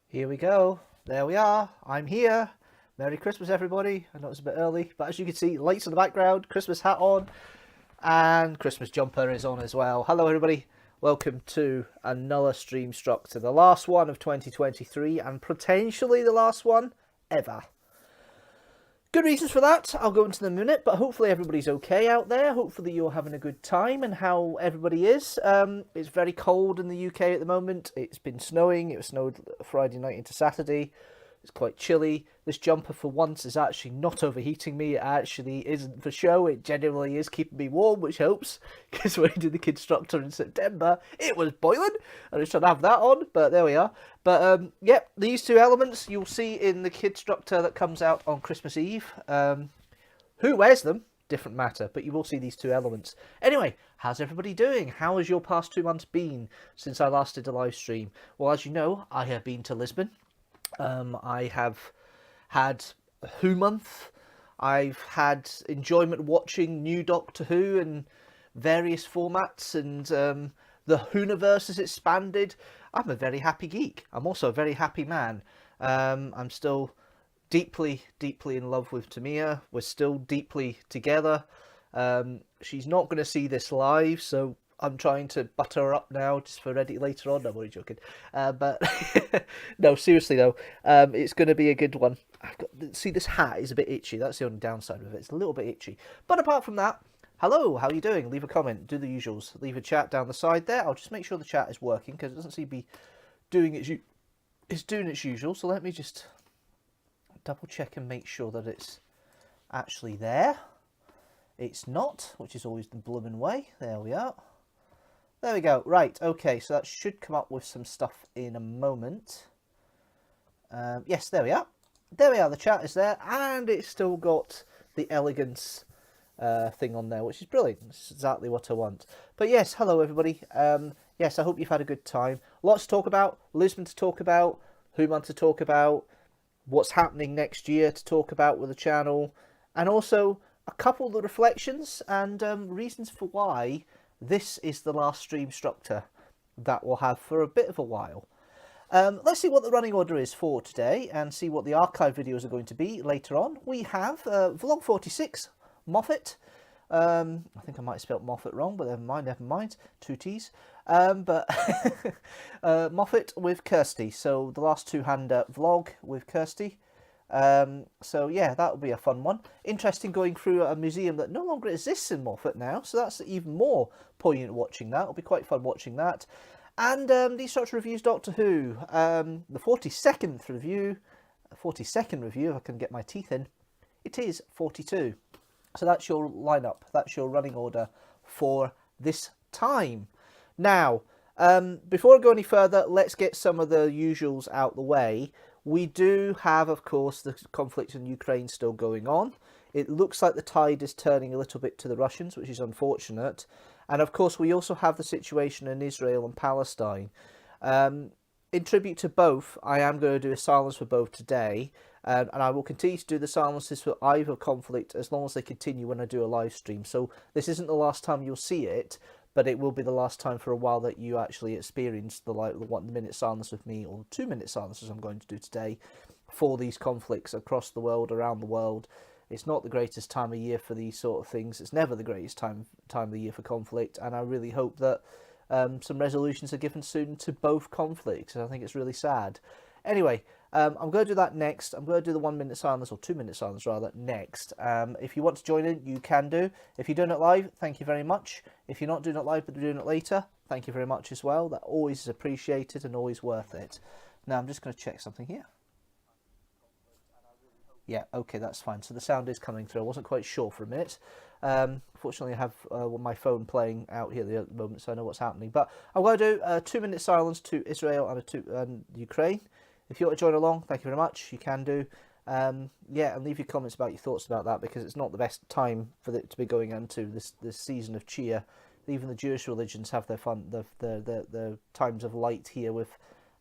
Here we go. There we are. I'm here. Merry Christmas, everybody. I know it's a bit early, but as you can see, lights in the background, Christmas hat on, and Christmas jumper is on as well. Hello, everybody. Welcome to another Streamstructor, the last one of 2023, and potentially the last one ever. Good reasons for that. I'll go into them in a minute, but hopefully everybody's okay out there. Hopefully you're having a good time and how everybody is. It's very cold in the UK at the moment. It's been snowing. It snowed Friday night into Saturday. It's quite chilly. This jumper for once is actually not overheating me. It actually isn't for show. It genuinely is keeping me warm, which helps. Because when I did the Kidstructor in September, it was boiling. I was trying to have that on, but there we are. But yep, these two elements you'll see in the Kidstructor that comes out on Christmas Eve. Who wears them? Different matter, but you will see these two elements. Anyway, how's everybody doing? How has your past 2 months been since I last did a live stream? Well, as you know, I have been to Lisbon. I have had a Who month. I've had enjoyment watching new Doctor Who in various formats, and the Whoniverse has expanded. I'm a very happy geek. I'm also a very happy man. I'm still deeply in love with Tamia. We're still deeply together. She's not going to see this live, so I'm trying to butter her up now just for ready later on. I'm only joking. But no, seriously though, it's going to be a good one. See, this hat is a bit itchy. That's the only downside of it. It's a little bit itchy. But apart from that, hello, how are you doing? Leave a comment, do the usuals. Leave a chat down the side there. I'll just make sure the chat is working because it doesn't seem to be doing its usual. So let me just double check and make sure that it's actually there. It's not, which is always the blooming way. There we are. There we go. Right, okay, so that should come up with some stuff in a moment. Yes, there we are. There we are, the chat is there, and it's still got the elegance thing on there, which is brilliant. It's exactly what I want. But yes, hello everybody. Yes, I hope you've had a good time. Lots to talk about, Lisbon to talk about, Who month to talk about, what's happening next year to talk about with the channel, and also a couple of the reflections and reasons for why this is the last Streamstructor that we'll have for a bit of a while. Let's see what the running order is for today and see what the archive videos are going to be later on. We have vlog 46, Moffatt. I think I might have spelt Moffatt wrong, but never mind. 2 T's. But Moffatt with Kirsty. So the last two-hander vlog with Kirsty. So yeah, that will be a fun one. Interesting going through a museum that no longer exists in Moffatt now, so that's even more poignant watching that. It'll be quite fun watching that. And Deanstructor reviews Doctor Who. The 42nd review, if I can get my teeth in, it is 42. So that's your lineup, that's your running order for this time. Now, before I go any further, let's get some of the usuals out the way. We do have, of course, the conflict in Ukraine still going on. It looks like the tide is turning a little bit to the Russians, which is unfortunate. And of course, we also have the situation in Israel and Palestine. In tribute to both, I am going to do a silence for both today. And I will continue to do the silences for either conflict as long as they continue when I do a live stream. So this isn't the last time you'll see it, but it will be the last time for a while that you actually experience the 1 minute silence with me, or 2 minute silences I'm going to do today for these conflicts across the world, around the world. It's not the greatest time of year for these sort of things. It's never the greatest time of the year for conflict, and I really hope that some resolutions are given soon to both conflicts. I think it's really sad. Anyway, I'm going to do that next. I'm going to do the 1 minute silence, or 2 minute silence rather, next. If you want to join in, you can do. If you're doing it live, thank you very much. If you're not doing it live but doing it later, thank you very much as well. That always is appreciated and always worth it. Now I'm just going to check something here. Yeah, okay, that's fine. So the sound is coming through. I wasn't quite sure for a minute. Fortunately, I have my phone playing out here at the moment, so I know what's happening. But I'm going to do a 2 minute silence to Israel and Ukraine. If you want to join along, thank you very much. You can do. Yeah, and leave your comments about your thoughts about that, because it's not the best time for it to be going into this season of cheer. Even the Jewish religions have their fun, their times of light here with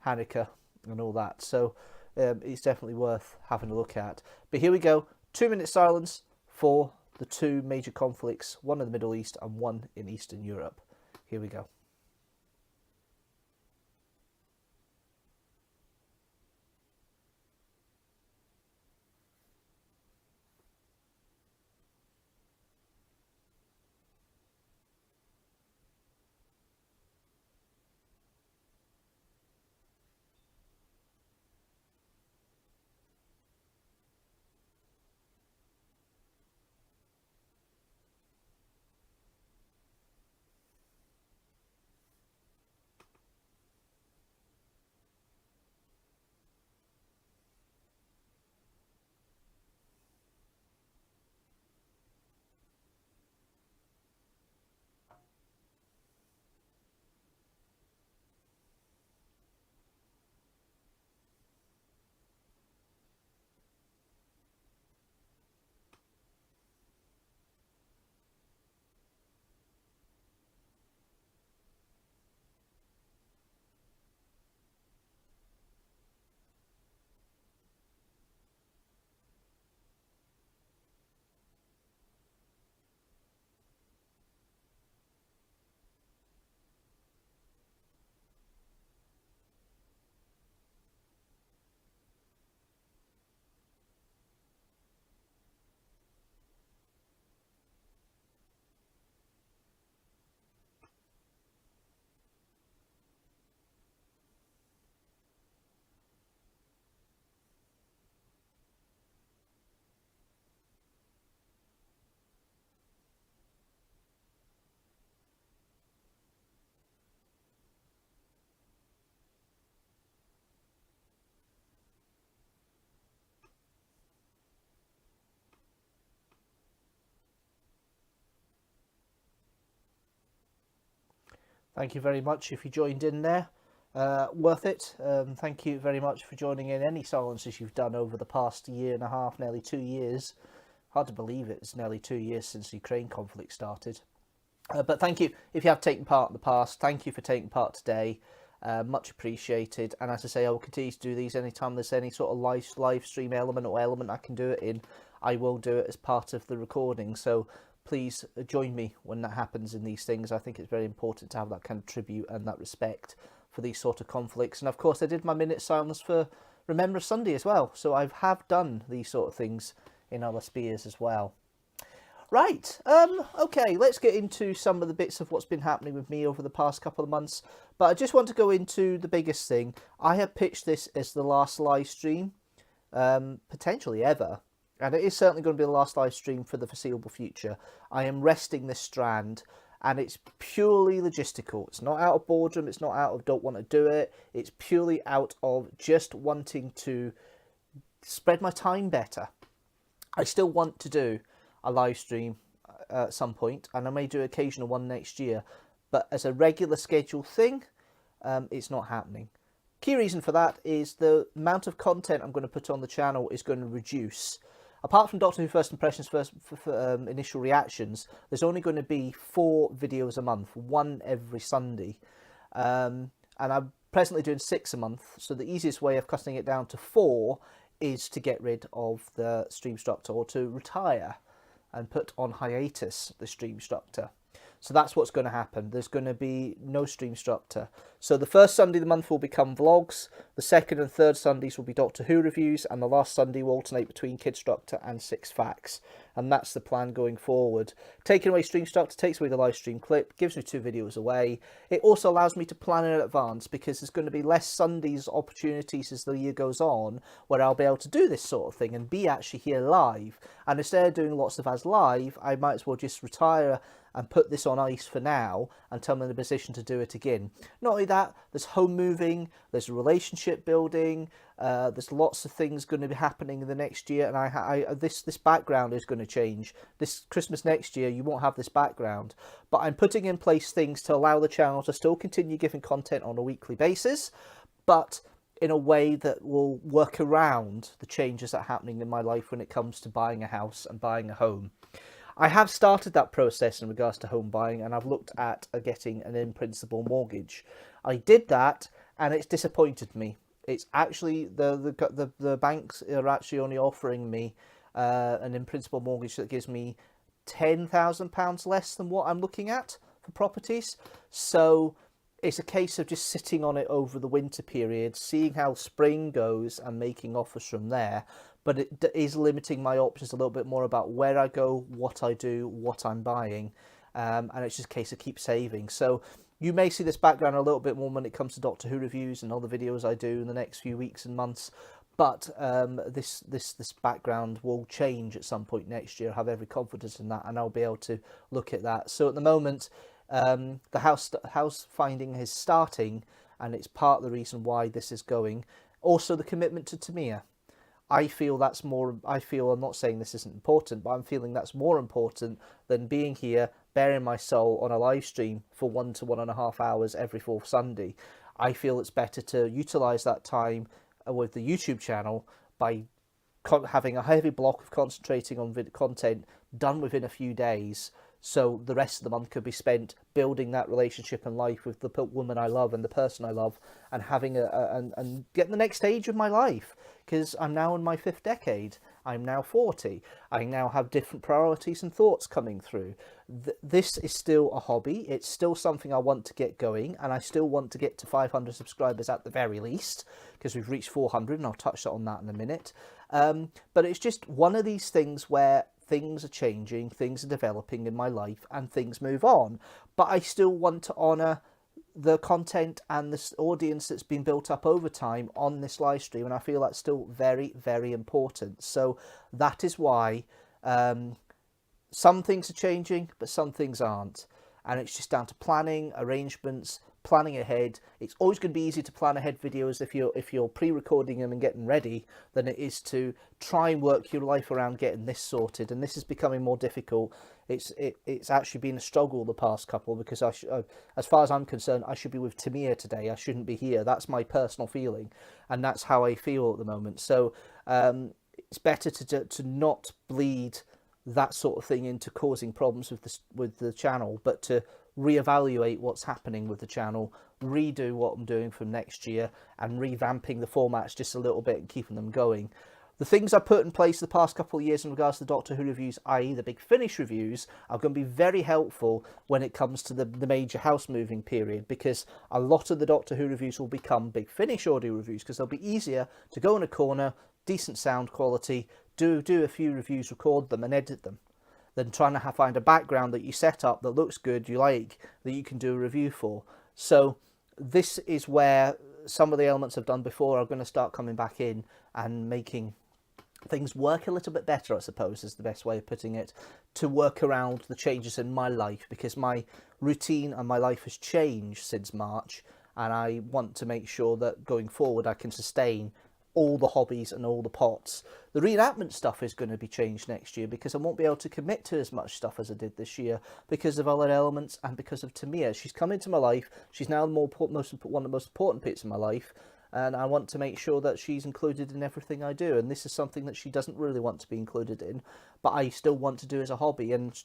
Hanukkah and all that. So it's definitely worth having a look at. But here we go. 2 minute silence for the two major conflicts, one in the Middle East and one in Eastern Europe. Here we go. Thank you very much if you joined in there. Worth it. Thank you very much for joining in. Any silences you've done over the past year and a half, nearly 2 years. Hard to believe it's nearly 2 years since the Ukraine conflict started. But thank you if you have taken part in the past. Thank you for taking part today. Much appreciated. And as I say, I will continue to do these anytime there's any sort of live stream element or element I can do it in. I will do it as part of the recording. So please join me when that happens in these things. I think it's very important to have that kind of tribute and that respect for these sort of conflicts. And of course, I did my minute silence for Remembrance Sunday as well. So I have done these sort of things in other spheres as well. Right, okay, let's get into some of the bits of what's been happening with me over the past couple of months. But I just want to go into the biggest thing. I have pitched this as the last live stream, potentially ever. And it is certainly going to be the last live stream for the foreseeable future. I am resting this strand, and it's purely logistical. It's not out of boredom, it's not out of don't want to do it. It's purely out of just wanting to spread my time better. I still want to do a live stream at some point, and I may do an occasional one next year, but as a regular scheduled thing, it's not happening. Key reason for that is the amount of content I'm going to put on the channel is going to reduce. Apart from Doctor Who First Impressions, initial reactions, there's only going to be 4 videos a month, 1 every Sunday, and I'm presently doing 6 a month, so the easiest way of cutting it down to 4 is to get rid of the Streamstructor, or to retire and put on hiatus the Streamstructor. So that's what's going to happen. There's going to be no Streamstructor. So the first Sunday of the month will become vlogs, the second and third Sundays will be Doctor Who reviews, and the last Sunday will alternate between Kidstructor and 6 Facts. And that's the plan going forward. Taking away Streamstructor takes away the live stream clip, gives me 2 videos away. It also allows me to plan in advance, because there's going to be less Sundays opportunities as the year goes on where I'll be able to do this sort of thing and be actually here live. And instead of doing lots of as live, I might as well just retire and put this on ice for now until I'm in a position to do it again. Not only that, there's home moving, there's relationship building, there's lots of things going to be happening in the next year, and this background is going to change. This Christmas next year, you won't have this background, but I'm putting in place things to allow the channel to still continue giving content on a weekly basis, but in a way that will work around the changes that are happening in my life when it comes to buying a house and buying a home. I have started that process in regards to home buying, and I've looked at getting an in-principle mortgage. I did that, and it's disappointed me. It's actually, the banks are actually only offering me an in-principle mortgage that gives me £10,000 less than what I'm looking at for properties. So it's a case of just sitting on it over the winter period, seeing how spring goes and making offers from there. But it is limiting my options a little bit more about where I go, what I do, what I'm buying. And it's just a case of keep saving. So you may see this background a little bit more when it comes to Doctor Who reviews and other videos I do in the next few weeks and months. But this background will change at some point next year. I have every confidence in that, and I'll be able to look at that. So at the moment, the house finding is starting, and it's part of the reason why this is going. Also, the commitment to Tamia. I feel that's more, I'm not saying this isn't important, but I'm feeling that's more important than being here, bearing my soul on a live stream for 1 to 1.5 hours every 4th Sunday. I feel it's better to utilise that time with the YouTube channel by having a heavy block of concentrating on content done within a few days, so the rest of the month could be spent building that relationship and life with the woman I love and the person I love, and having and getting the next stage of my life, because I'm now in my 5th decade. I'm now 40. I now have different priorities and thoughts coming through. This is still a hobby. It's still something I want to get going, and I still want to get to 500 subscribers at the very least, because we've reached 400, and I'll touch on that in a minute. But it's just one of these things where things are changing, things are developing in my life, and things move on. But I still want to honour the content and this audience that's been built up over time on this live stream, and I feel that's still very, very important. So that is why some things are changing, but some things aren't, and it's just down to planning, arrangements, planning ahead. It's always going to be easier to plan ahead videos if you're pre-recording them and getting ready than it is to try and work your life around getting this sorted. And this is becoming more difficult. It's actually been a struggle the past couple, because as far as I'm concerned, I should be with Tamir today. I shouldn't be here. That's my personal feeling, and that's how I feel at the moment. So it's better to not bleed that sort of thing into causing problems with the channel, but to reevaluate what's happening with the channel, redo what I'm doing from next year, and revamping the formats just a little bit and keeping them going. The things I put in place the past couple of years in regards to the Doctor Who reviews, i.e. the Big Finish reviews, are going to be very helpful when it comes to the major house moving period, because a lot of the Doctor Who reviews will become Big Finish audio reviews, because they'll be easier to go in a corner, decent sound quality, do a few reviews, record them and edit them, than trying to find a background that you set up that looks good, you like, that you can do a review for. So this is where some of the elements I've done before are going to start coming back in and making things work a little bit better, I suppose is the best way of putting it, to work around the changes in my life, because my routine and my life has changed since March, and I want to make sure that going forward I can sustain all the hobbies and all the pots. The reenactment stuff is going to be changed next year, because I won't be able to commit to as much stuff as I did this year because of other elements and because of Tamir. She's come into my life. She's now one of the most important bits in my life, and I want to make sure that she's included in everything I do. And this is something that she doesn't really want to be included in, but I still want to do as a hobby, and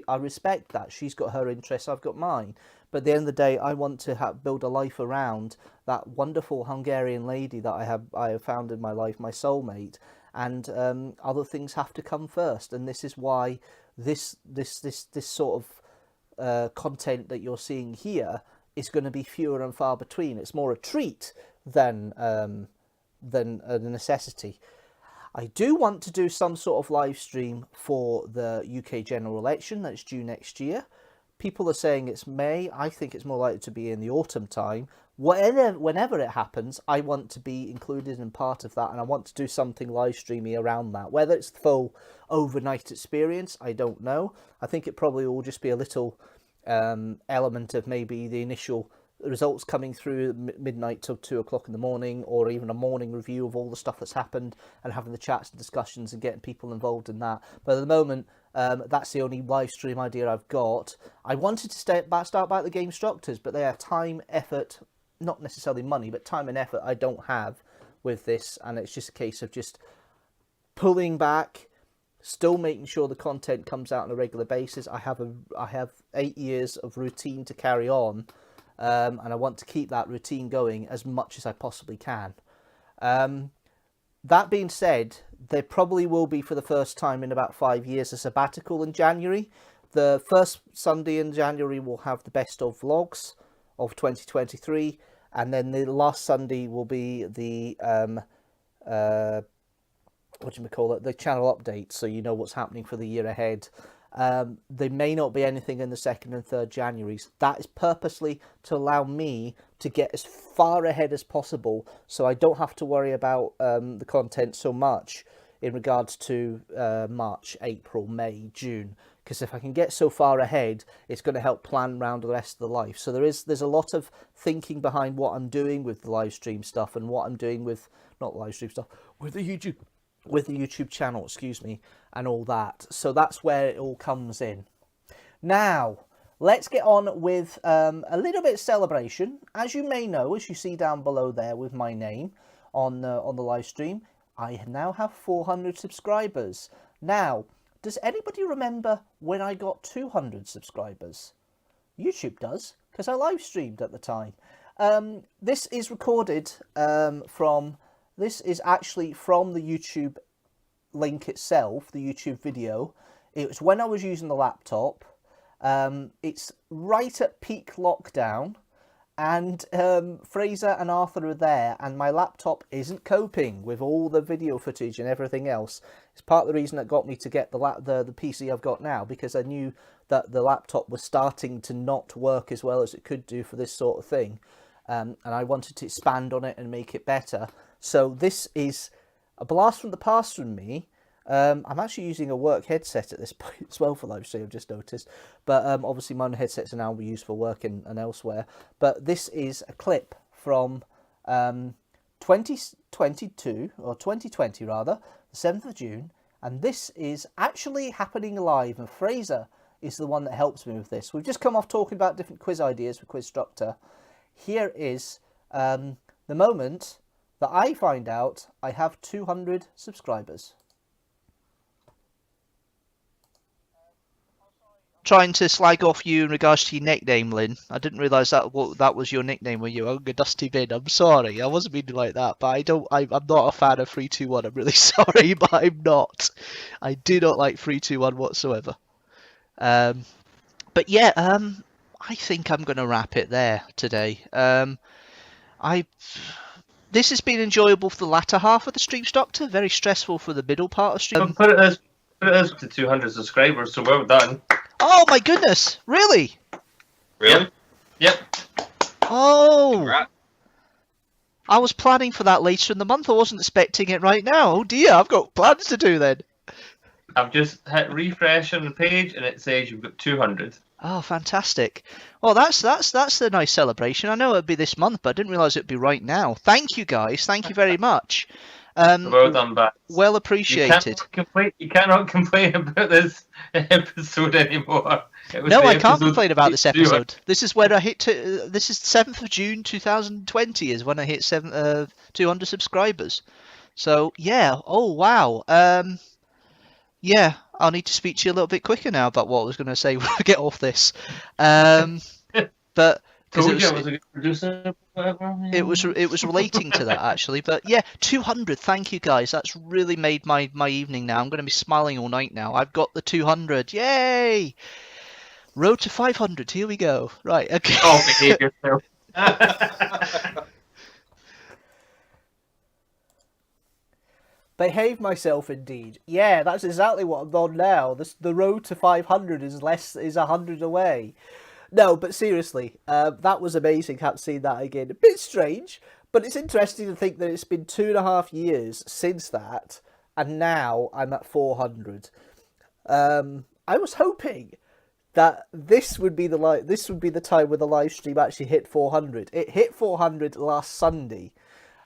I respect that. She's got her interests, I've got mine. But at the end of the day, I want to build a life around that wonderful Hungarian lady that I have found in my life, my soulmate, and other things have to come first. And this is why this sort of content that you're seeing here is going to be fewer and far between. It's more a treat than a necessity. I do want to do some sort of live stream for the UK general election that's due next year. People are saying it's May. I think it's more likely to be in the autumn time. Whenever it happens, I want to be included in part of that, and I want to do something live streamy around that. Whether it's the full overnight experience, I don't know. I think it probably will just be a little element of maybe the initial results coming through midnight till 2 o'clock in the morning, or even a morning review of all the stuff that's happened and having the chats and discussions and getting people involved in that. But at the moment, that's the only live stream idea I've got. I wanted to start back the Gamestructors, but they are time, effort, not necessarily money, but time and effort I don't have with this, and it's just a case of just pulling back, still making sure the content comes out on a regular basis. I have 8 years of routine to carry on, and I want to keep that routine going as much as I possibly can. That being said, there probably will be, for the first time in about 5 years, a sabbatical in January. The first Sunday in January will have the best of vlogs of 2023, and then the last Sunday will be the the channel update, so you know what's happening for the year ahead. There may not be anything in the 2nd and 3rd Januaries. That is purposely to allow me to get as far ahead as possible, so I don't have to worry about the content so much in regards to March, April, May, June. Because if I can get so far ahead, it's going to help plan around the rest of the life. So there's a lot of thinking behind what I'm doing with the live stream stuff, and what I'm doing with, not live stream stuff, with the YouTube channel, excuse me, and all that. So that's where it all comes in. Now, let's get on with a little bit of celebration. As you may know, as you see down below there with my name on the live stream, I now have 400 subscribers. Now, does anybody remember when I got 200 subscribers? YouTube does, because I live streamed at the time. This is recorded this is actually from the YouTube link itself, the YouTube video. It was when I was using the laptop. It's right at peak lockdown, and Fraser and Arthur are there, and my laptop isn't coping with all the video footage and everything else. It's part of the reason that got me to get the PC I've got now, because I knew that the laptop was starting to not work as well as it could do for this sort of thing, and I wanted to expand on it and make it better. So this is a blast from the past from me, I'm actually using a work headset at this point as well for live stream, I've just noticed. But obviously my headsets are now used for work and elsewhere. But this is a clip from 2022, or 2020 rather, the 7th of June. And this is actually happening live. And Fraser is the one that helps me with this. We've just come off talking about different quiz ideas for Kidstructor. Here is the moment that I find out I have 200 subscribers. Trying to slag off you in regards to your nickname, Lynn. I didn't realise that was your nickname when you were a dusty bin. I'm sorry, I wasn't meaning like that, but I'm not a fan of 321. I'm really sorry, but I'm not. I do not like 321 whatsoever. But yeah, I think I'm going to wrap it there today. This has been enjoyable for the latter half of the Streamstructor. Very stressful for the middle part of Stream. Put it as to 200 subscribers, so we're done. Oh my goodness! Really? Really? Yep. Oh. Congrats. I was planning for that later in the month. I wasn't expecting it right now. Oh dear, I've got plans to do then. I've just hit refresh on the page and it says you've got 200. Oh, fantastic. Well, that's a nice celebration. I know it'd be this month, but I didn't realise it'd be right now. Thank you, guys. Thank you very much. Well done, Bats. Well appreciated. You cannot complain about this episode anymore. No, I can't complain about this episode. This is when I hit. This is 7th of June 2020 is when I hit 200 subscribers. So yeah. Oh wow. Yeah, I'll need to speak to you a little bit quicker now about what I was going to say when I get off this. But it was relating to that actually. But yeah, 200. Thank you guys. That's really made my evening now. I'm going to be smiling all night now. I've got the 200. Yay! Road to 500. Here we go. Right. Okay. Oh, behave yourself. Behave myself indeed. Yeah, that's exactly what I'm on now. The road to 500 is 100 away. No, but seriously, that was amazing. Haven't seen that again. A bit strange, but it's interesting to think that it's been 2.5 years since that, and now I'm at 400. I was hoping that this would be the time when the live stream actually hit 400. It hit 400 last Sunday,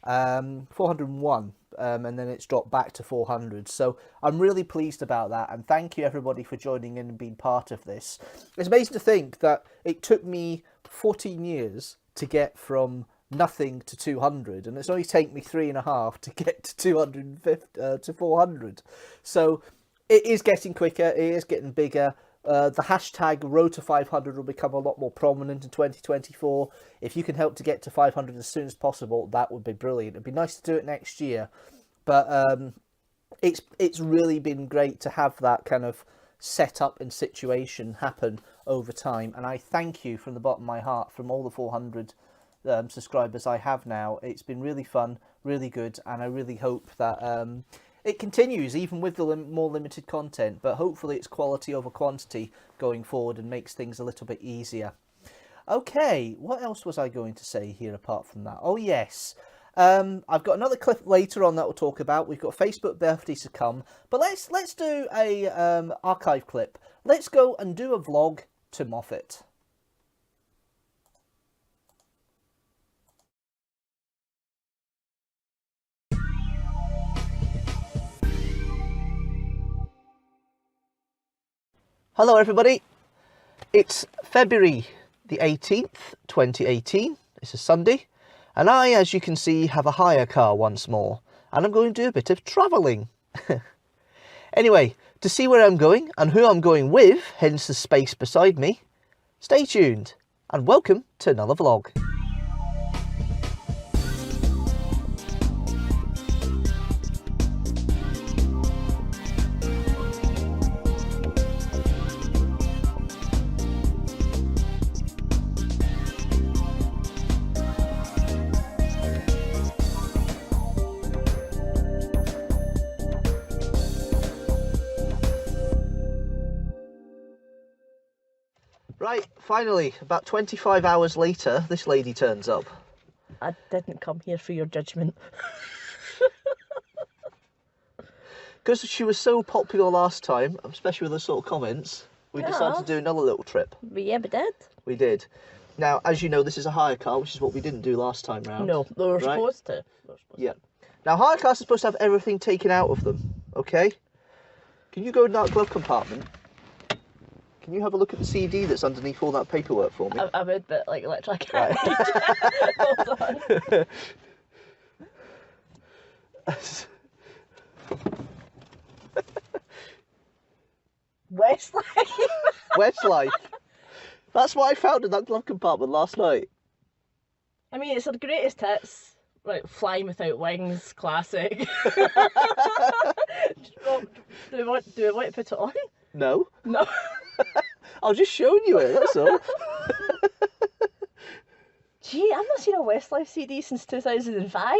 401. And then it's dropped back to 400. So I'm really pleased about that. And thank you everybody for joining in and being part of this. It's amazing to think that it took me 14 years to get from nothing to 200. And it's only taken me 3.5 to get to 250 to 400. So it is getting quicker. It is getting bigger. The hashtag road to 500 will become a lot more prominent in 2024. If you can help to get to 500 as soon as possible, that would be brilliant. It'd be nice to do it next year, but it's really been great to have that kind of setup and situation happen over time. And I thank you from the bottom of my heart from all the 400 subscribers I have now. It's been really fun, really good, and I really hope that it continues even with the more limited content, but hopefully it's quality over quantity going forward and makes things a little bit easier. Okay, what else was I going to say here apart from that? Oh yes, I've got another clip later on that we'll talk about. We've got Facebook birthdays to come, but let's do a archive clip. Let's go and do a vlog to Moffatt. Hello everybody, it's February the 18th, 2018, it's a Sunday, and I, as you can see, have a hire car once more, and I'm going to do a bit of travelling. Anyway, to see where I'm going and who I'm going with, hence the space beside me, stay tuned, and welcome to another vlog. Right, finally, about 25 hours later, this lady turns up. I didn't come here for your judgment. because she was so popular last time, especially with the sort of comments, we decided to do another little trip. Yeah, we did. We did. Now, as you know, this is a hire car, which is what we didn't do last time round. No, we were right? supposed to. Yeah. Now, hire cars are supposed to have everything taken out of them, okay? Can you go in that glove compartment? Can you have a look at the CD that's underneath all that paperwork for me? I would, but like literally I can't Right. reach it. Hold on. Westlife. Westlife. That's what I found in that glove compartment last night. I mean, it's the greatest hits. Like Flying Without Wings, classic. do we want to put it on? No. No. I was just showing you it, that's all. Gee, I've not seen a Westlife CD since 2005.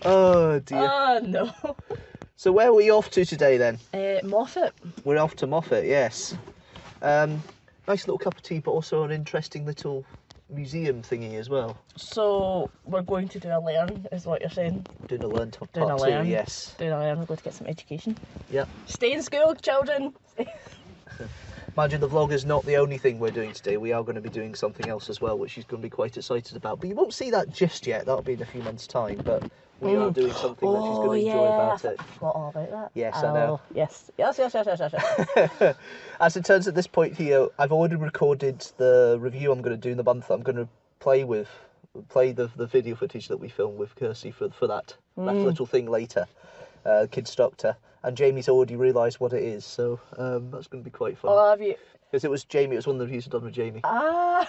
Oh dear. Oh no. So where are we off to today then? Moffatt. We're off to Moffatt, yes. Nice little cup of tea, but also an interesting little museum thingy as well. So we're going to do a learn, is what you're saying? Doing a learn to Doing part a two, learn. yes. Doing a learn, we're going to get some education. Yep. Stay in school, children. Mind you, the vlog is not the only thing we're doing today. We are going to be doing something else as well, which she's going to be quite excited about. But you won't see that just yet. That'll be in a few months' time. But we are doing something that she's going to enjoy about it. I forgot all about that. Yes, I know. Yes. Yes. As it turns at this point here, I've already recorded the review I'm going to do in the month. I'm going to play the video footage that we filmed with Kirsty for that little thing later, Kidstructor. And Jamie's already realised what it is, so that's going to be quite fun. Oh, have you? Because it was Jamie, it was one of the reviews I've done with Jamie. Ah.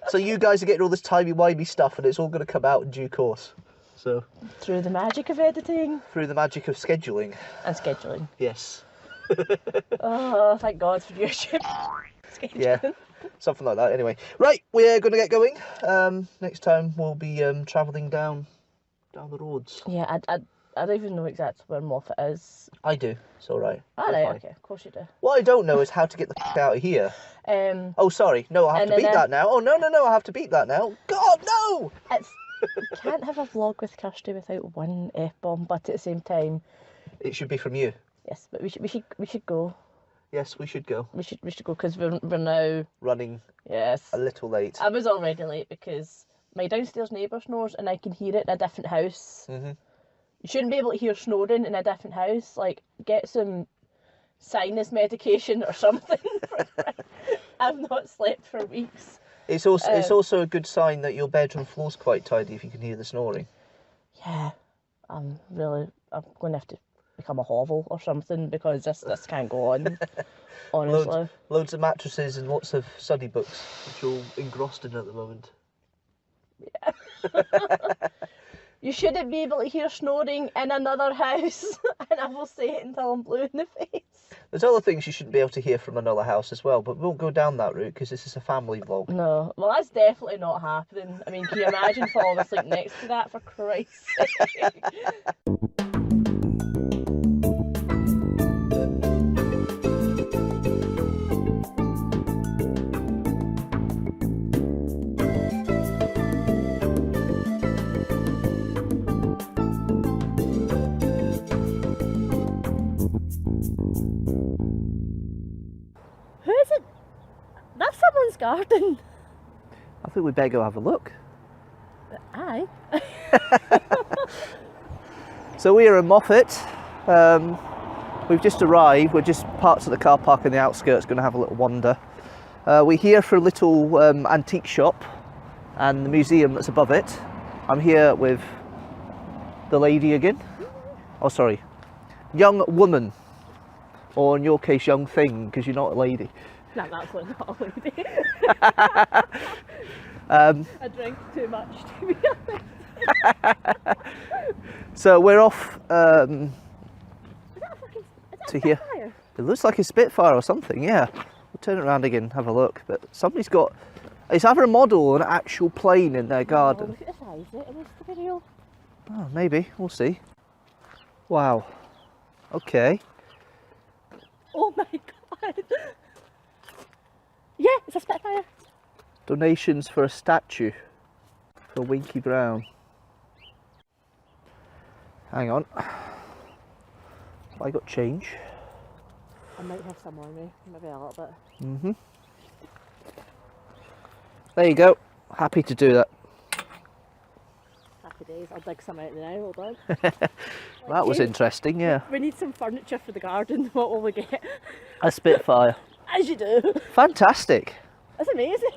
So you guys are getting all this timey-wimey stuff, and it's all going to come out in due course. So Through the magic of editing. through the magic of scheduling. And scheduling. Yes. Oh, thank God for YouTube. Scheduling. Yeah. Something like that. Anyway, right, we're going to get going. Next time we'll be travelling down the roads. Yeah, I don't even know exactly where Moffatt is. I do. It's all right. Ah, We're right, fine. okay, of course you do. What I don't know is how to get the f*** out of here. Oh, sorry. No, I have And to then, beat that now. Oh, no, I have to beat that now. God, no! It's you can't have a vlog with Kirsty without one F-bomb, but at the same time, It should be from you. yes, but we should go. Yes, we should go. We should go because we're now. Running Yes. a little late. I was already late because my downstairs neighbour snores and I can hear it in a different house. Mm-hmm. You shouldn't be able to hear snoring in a different house. Like, get some sinus medication or something. I've not slept for weeks. It's also a good sign that your bedroom floor's quite tidy if you can hear the snoring. Yeah, I'm going to have to become a hovel or something because this can't go on. Honestly. Loads of mattresses and lots of study books, which you're all engrossed in at the moment. Yeah. You shouldn't be able to hear snoring in another house, and I will say it until I'm blue in the face. There's other things you shouldn't be able to hear from another house as well, but we won't go down that route because this is a family vlog. No, well that's definitely not happening. I mean, can you imagine falling asleep next to that, for Christ's sake? Who is it? That's someone's garden. I think we'd better go have a look. Aye. So we are in Moffatt. We've just arrived. We're just parked at the car park in the outskirts, going to have a little wander. We're here for a little antique shop and the museum that's above it. I'm here with the lady again. Oh, sorry. Young woman. Or in your case, young thing, because you're not a lady. No, that's not a lady. I drink too much to be honest. So we're off Is that a fucking... to here. Fire? It looks like a Spitfire or something, yeah. We'll turn it around again and have a look. But somebody's got... It's either a model or an actual plane in their Oh, garden. look at the size of it. It looks to be real. Oh, maybe. We'll see. Wow. Okay. Oh my god. Yeah, it's a Spitfire. Donations for a statue for Winky Brown. Hang on. I got change. I might have some on me, maybe a little bit. There you go. Happy to do that. Happy days. I'll dig some out now, hold on. That was interesting, yeah. We need some furniture for the garden. What will we get? A Spitfire. As you do. Fantastic. That's amazing.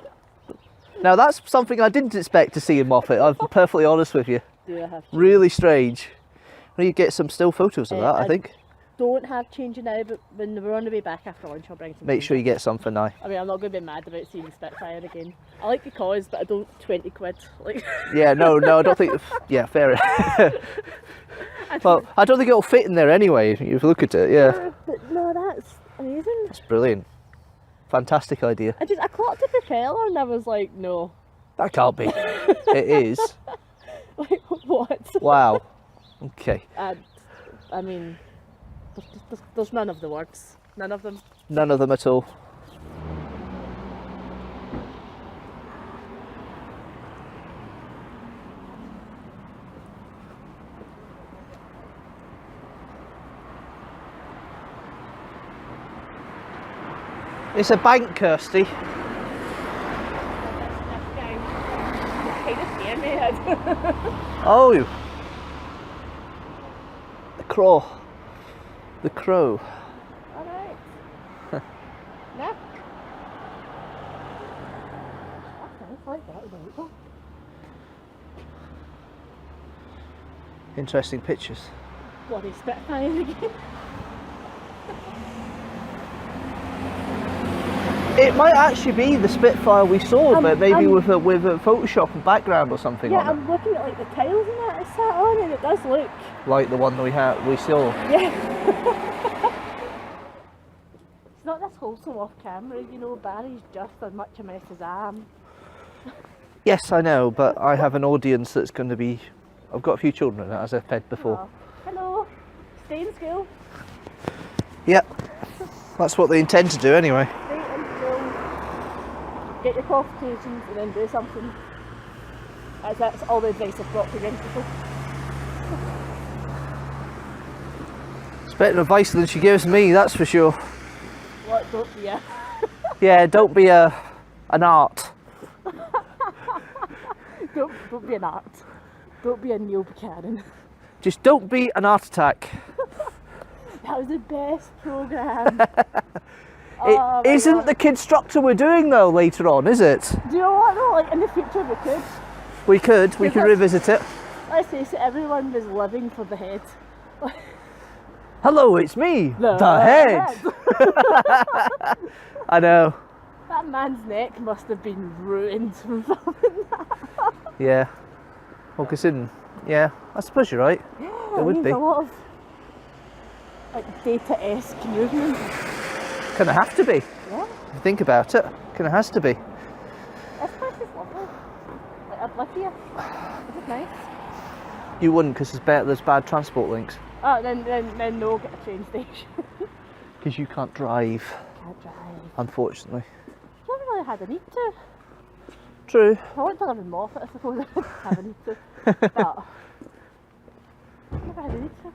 Now that's something I didn't expect to see in Moffatt. I'm perfectly honest with you. Do I have to? Really strange. We need to get some still photos of that, I think. Don't have change now, but when we're on the way back after lunch, I'll bring some. Make sure you get some for now. I mean, I'm not going to be mad about seeing the Spitfire again. I like the cause, but I don't 20 quid. Like. Yeah, no, I don't think. Yeah, fair enough. Well, I don't think it'll fit in there anyway. If you look at it, yeah. But no, that's amazing. That's brilliant. Fantastic idea. I clocked the propeller and I was like, no. That can't be. It is. Like, what? Wow. Okay. I mean, there's none of the words. None of them. None of them at all. It's a bank, Kirsty. This guy kind of scared me. Oh, the crow. The crow. Alright. No. That's nice, I like that. Interesting pictures. Bloody Spitfire again. It might actually be the Spitfire we saw, but maybe I'm- with a Photoshop and background or something Yeah, on I'm looking at like the tiles and that it's sat on, and it does look. it, like the one we saw. Yeah. It's not this wholesome off camera, you know. Barry's just as much a mess as I am. Yes, I know, but I have an audience that's going to be. I've got a few children, as I've said before. Oh, hello. Stay in school. Yep, that's what they intend to do anyway. Stay in school. Get your qualifications and then do something. That's all the advice I've got for young people. It's better advice than she gives me, that's for sure. What? Don't be a. Yeah, don't be an art. Don't be an art. Don't be a Neil Buchanan. Just don't be an art attack. That was the best programme. It isn't the Kidstructor we're doing though later on, is it? Do you know what though? Like in the future we could. We could Because- revisit it. Let's face it, everyone was living for the head. Hello, it's me, the head. I know. That man's neck must have been ruined from filming that. Yeah. Well, considering, yeah, I suppose you're right. Yeah, would needs be. a lot of like data-esque movement. Kind of have to be. Yeah, If you think about it, kind of has to be. this place is lovely. Like I'd live here. This is nice. You wouldn't, because there's bad transport links. Oh, then no, get a train station. Because you can't drive, Can't drive. unfortunately. Never really had a need to. True. I want to live in Moffatt, I suppose. I would have a need to. But never had a need to.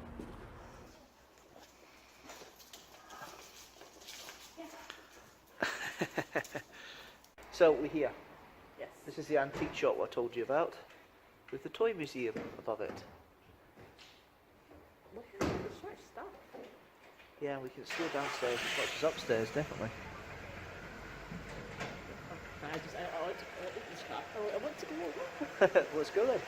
So we're here. Yes. This is the antique shop I told you about, with the toy museum above it. Look at the short stuff. Yeah, we can explore downstairs as much as upstairs, definitely. I want to open the shop. I want to go over. Let's go then.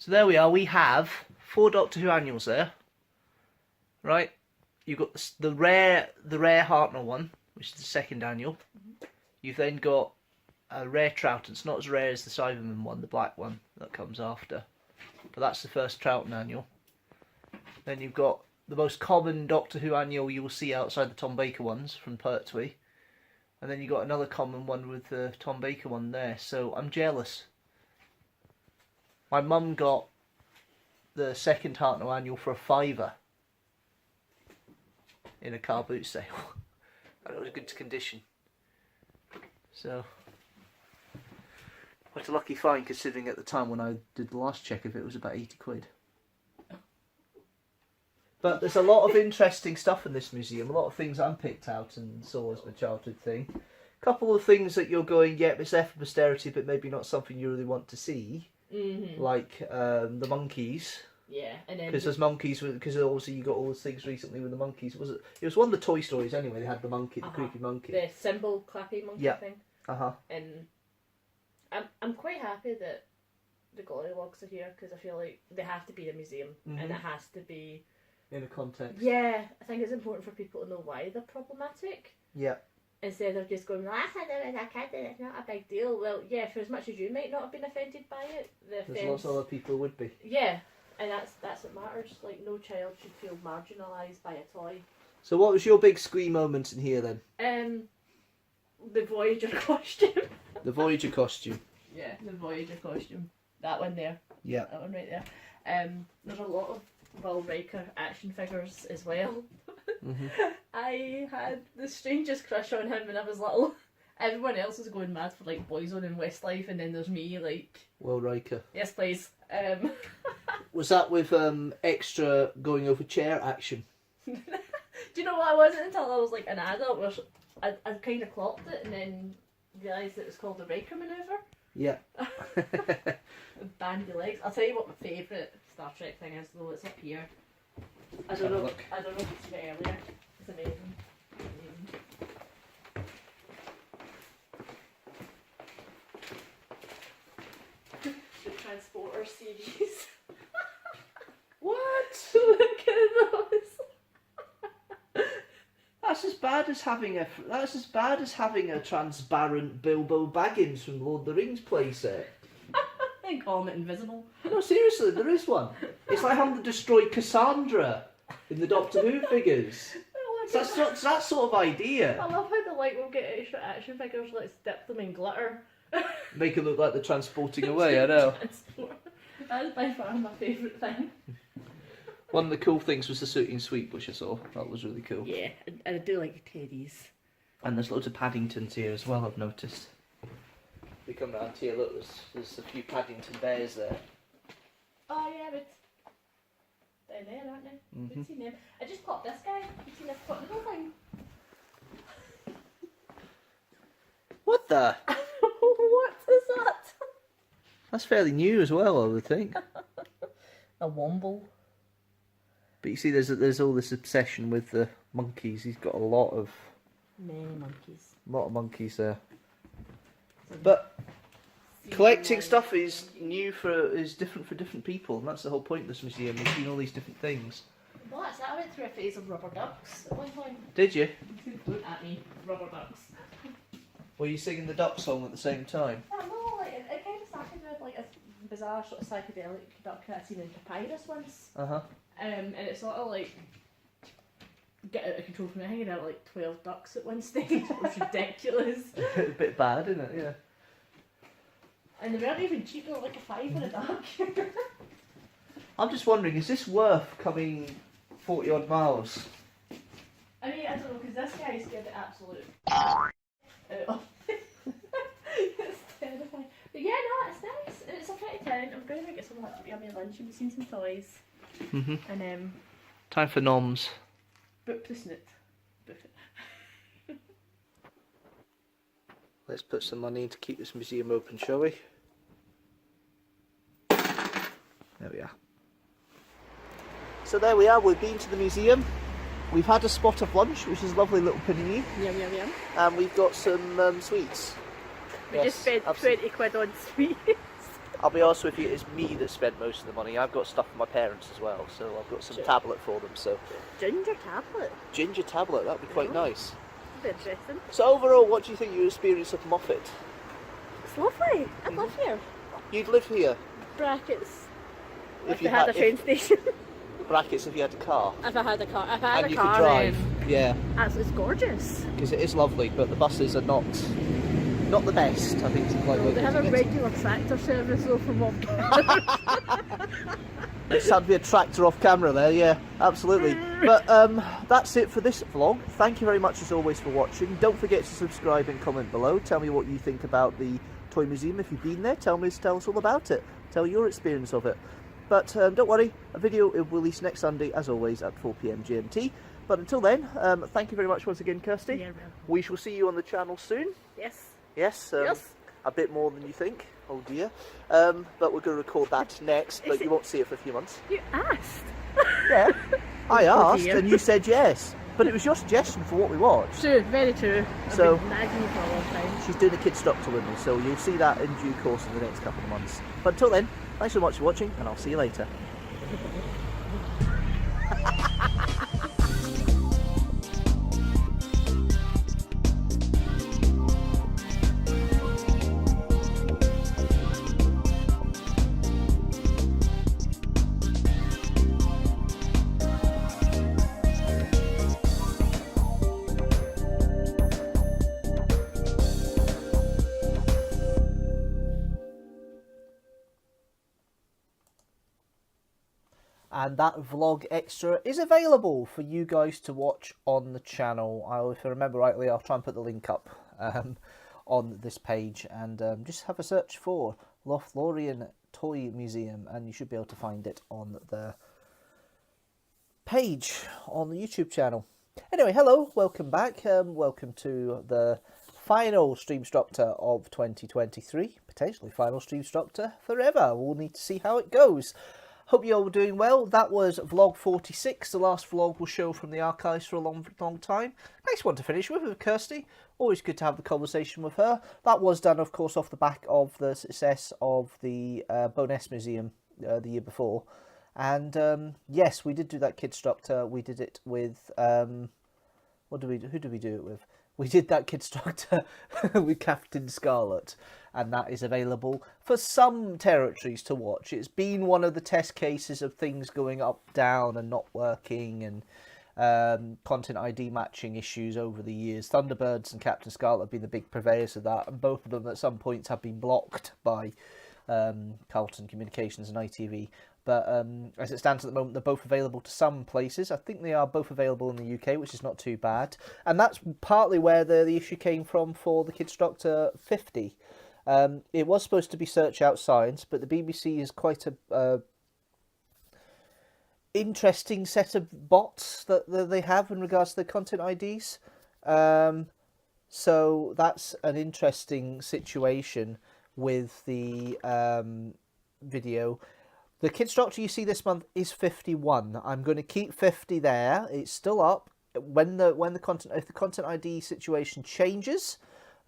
So there we are. We have 4 Doctor Who annuals there. Right? You've got the rare Hartnell one, which is the second annual. You've then got a rare Troughton. It's not as rare as the Cyberman one, the black one that comes after. But that's the first Troughton annual. Then you've got the most common Doctor Who annual you will see outside the Tom Baker ones from Pertwee. And then you've got another common one with the Tom Baker one there. So I'm jealous. My mum got the second Hartnell annual for £5 in a car boot sale. And it was good condition. So, quite a lucky find considering at the time when I did the last check of it was about 80 quid. But there's a lot of interesting stuff in this museum, a lot of things I picked out and saw as my childhood thing. A couple of things that you're going, yep, it's there for posterity, but maybe not something you really want to see. Like the monkeys. Yeah, and then because there's monkeys, because obviously you got all those things recently with the monkeys. It was one of the Toy Stories anyway. They had the monkey, the creepy monkey, the symbol clappy monkey thing. And I'm quite happy that the Gollywogs are here because I feel like they have to be in a museum and it has to be in a context. Yeah, I think it's important for people to know why they're problematic. Yeah. Instead of just going, I said it was a kid and it's not a big deal. Well, yeah, for as much as you might not have been offended by it, There's lots of other people who would be. Yeah, and that's what matters. Like, no child should feel marginalised by a toy. So what was your big screen moment in here then? The Voyager costume. The Voyager costume. Yeah, the Voyager costume. That one there. Yeah. That one right there. There's a lot of Will Riker action figures as well. I had the strangest crush on him when I was little. Everyone else was going mad for like Boyzone and Westlife, and then there's me like... Will Riker. Yes, please. Was that with extra going over chair action? Do you know what? I wasn't until I was like an adult where I kind of clocked it and then realised that it was called the Riker manoeuvre. Yeah. Bandy legs. I'll tell you what my favourite Star Trek thing is though. It's up here. I don't know if it's a bit earlier. It's amazing. The Transporter series. What? Look at those. That's as bad as having a transparent Bilbo Baggins from Lord of the Rings playset. And calling it invisible. No, seriously, there is one. It's like having to destroy Cassandra in the Doctor Who figures. That's that sort of idea. I love how the we'll get extra action figures, let's dip them in glitter. Make it look like they're transporting away, I know. That's by far my favourite thing. One of the cool things was the Sooty and Sweep, which I saw. That was really cool. Yeah, and I do like the teddies. And there's loads of Paddingtons here as well, I've noticed. We come round here, look, there's a few Paddington bears there. Oh yeah, but they're there, aren't they? We've seen them. I just popped this guy. You've seen this pot little thing. What the? What is that? That's fairly new as well, I would think. A womble. But you see, there's all this obsession with the monkeys. He's got a lot of monkeys there. But collecting stuff is different for different people, and that's the whole point of this museum. You've seen all these different things. Well, that's it. I went through a phase of rubber ducks at one point. Did you? Don't at me, rubber ducks. Were you singing the duck song at the same time? No, like it kind of started with like a bizarre sort of psychedelic duck that I'd seen in Papyrus once. And it's sort of like get out of control from me, hanging out like 12 ducks at one stage. It was ridiculous. A bit bad, isn't it? Yeah. And they weren't even cheap, they were like a £5 a duck. I'm just wondering, is this worth coming 40 odd miles? I mean, I don't know, because this guy's scared the absolute it's terrifying. But yeah, no, it's nice. And it's a pretty town. I'm going to get some yummy lunch and we've seen some toys. And time for noms. book the snoot. Book it. Let's put some money in to keep this museum open, shall we? There we are. So there we are, we've been to the museum. We've had a spot of lunch, which is a lovely little panini. Yum, yum, yum. And we've got some sweets. We just spent 20 quid on sweets. I'll be honest with you, it's me that spent most of the money. I've got stuff for my parents as well, so I've got some Sure. tablet for them. So Ginger tablet. ginger tablet, that'd be quite nice. Very interesting. So overall, what do you think of your experience of Moffatt? It's lovely. I live here. You'd live here Brackets. if If you had a train station. brackets if you had a car. If I had a car. If I had And a you car, could drive. then Yeah, it's gorgeous. because it is lovely, but the buses are not the best. I think it's quite Well, they have a good. regular tractor service though from one. It's had to be a tractor off camera there, yeah, absolutely. But that's it for this vlog. Thank you very much as always for watching. Don't forget to subscribe and comment below. Tell me what you think about the Toy Museum. If you've been there, tell us all about it. Tell your experience of it. But don't worry, a video will release next Sunday, as always, at 4 PM GMT. But until then, thank you very much once again, Kirsty. Yeah, We shall see you on the channel soon. yes. Yes, Yes. a bit more than you think. Oh dear. But we're going to record that next, but Is you it- won't see it for a few months. You asked. Yeah, I Oh, asked dear. and you said yes. But it was your suggestion for what we watched. True, very true. I've So- been nagging you for a long time. She's doing a Kidstructor with me, so you'll see that in due course in the next couple of months. But until then, thanks so much for watching, and I'll see you later. And that vlog extra is available for you guys to watch on the channel. If I remember rightly, I'll try and put the link up on this page, and just have a search for Lothlorien Toy Museum and you should be able to find it on the page on the YouTube channel. Anyway, hello, welcome back. Welcome to the final Streamstructor of 2023, potentially final Streamstructor forever. We'll need to see how it goes. Hope you're all doing well. That was vlog 46. The last vlog will show from the archives for a long time. Nice one to finish with Kirsty. Always good to have the conversation with her. That was done, of course, off the back of the success of the Bowness Museum the year before. And yes, we did do that Kidstructor. We did it with who did we do it with? We did that Kidstructor with Captain Scarlet, and that is available for some territories to watch. It's been one of the test cases of things going up, down, and not working, and content ID matching issues over the years. Thunderbirds and Captain Scarlet have been the big purveyors of that, and both of them at some points have been blocked by Carlton Communications and ITV. But as it stands at the moment, they're both available to some places. I think they are both available in the UK, which is not too bad. And that's partly where the issue came from for the Kidstructor 50. It was supposed to be Search Out Science, but the BBC is quite a interesting set of bots that they have in regards to the content IDs. So that's an interesting situation with the video. The Kidstructor you see this month is 51. I'm going to keep 50 there. It's still up. When the content, if the content ID situation changes,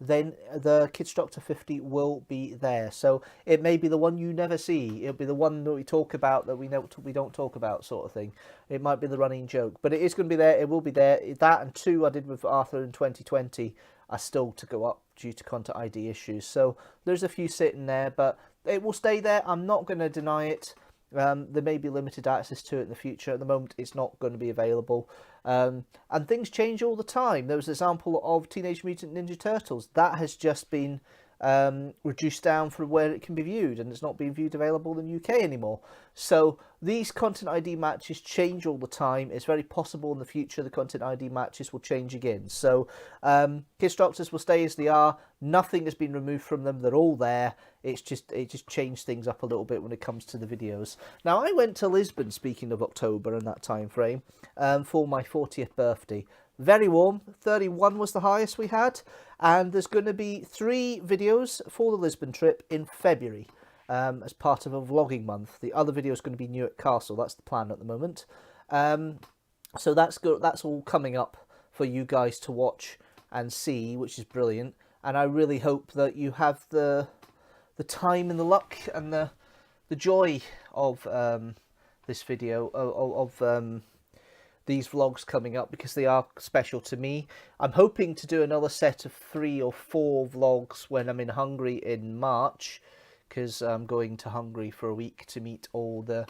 then the Kidstructor 50 will be there. So it may be the one you never see. It'll be the one that we talk about that we don't talk about, sort of thing. It might be the running joke, but it is going to be there. It will be there. That and 2 I did with Arthur in 2020 are still to go up due to content ID issues. So there's a few sitting there, but it will stay there. I'm not going to deny it. There may be limited access to it in the future. At the moment, it's not going to be available. And things change all the time. There was an example of Teenage Mutant Ninja Turtles. That has just been reduced down from where it can be viewed, and it's not being viewed available in the UK anymore. So these content ID matches change all the time. It's very possible in the future the content ID matches will change again. So Kidstructors will stay as they are. Nothing has been removed from them. They're all there. It just changed things up a little bit when it comes to the videos. Now, I went to Lisbon, speaking of October and that time frame, for my 40th birthday. Very warm. 31 was the highest we had, and there's going to be 3 videos for the Lisbon trip in February as part of a vlogging month. The other video is going to be Newark Castle. That's the plan at the moment. So that's good. That's all coming up for you guys to watch and see, which is brilliant. And I really hope that you have the time and the luck and the joy of this video of these vlogs coming up, because they are special to me. I'm hoping to do another set of 3 or 4 vlogs when I'm in Hungary in March, because I'm going to Hungary for a week to meet all the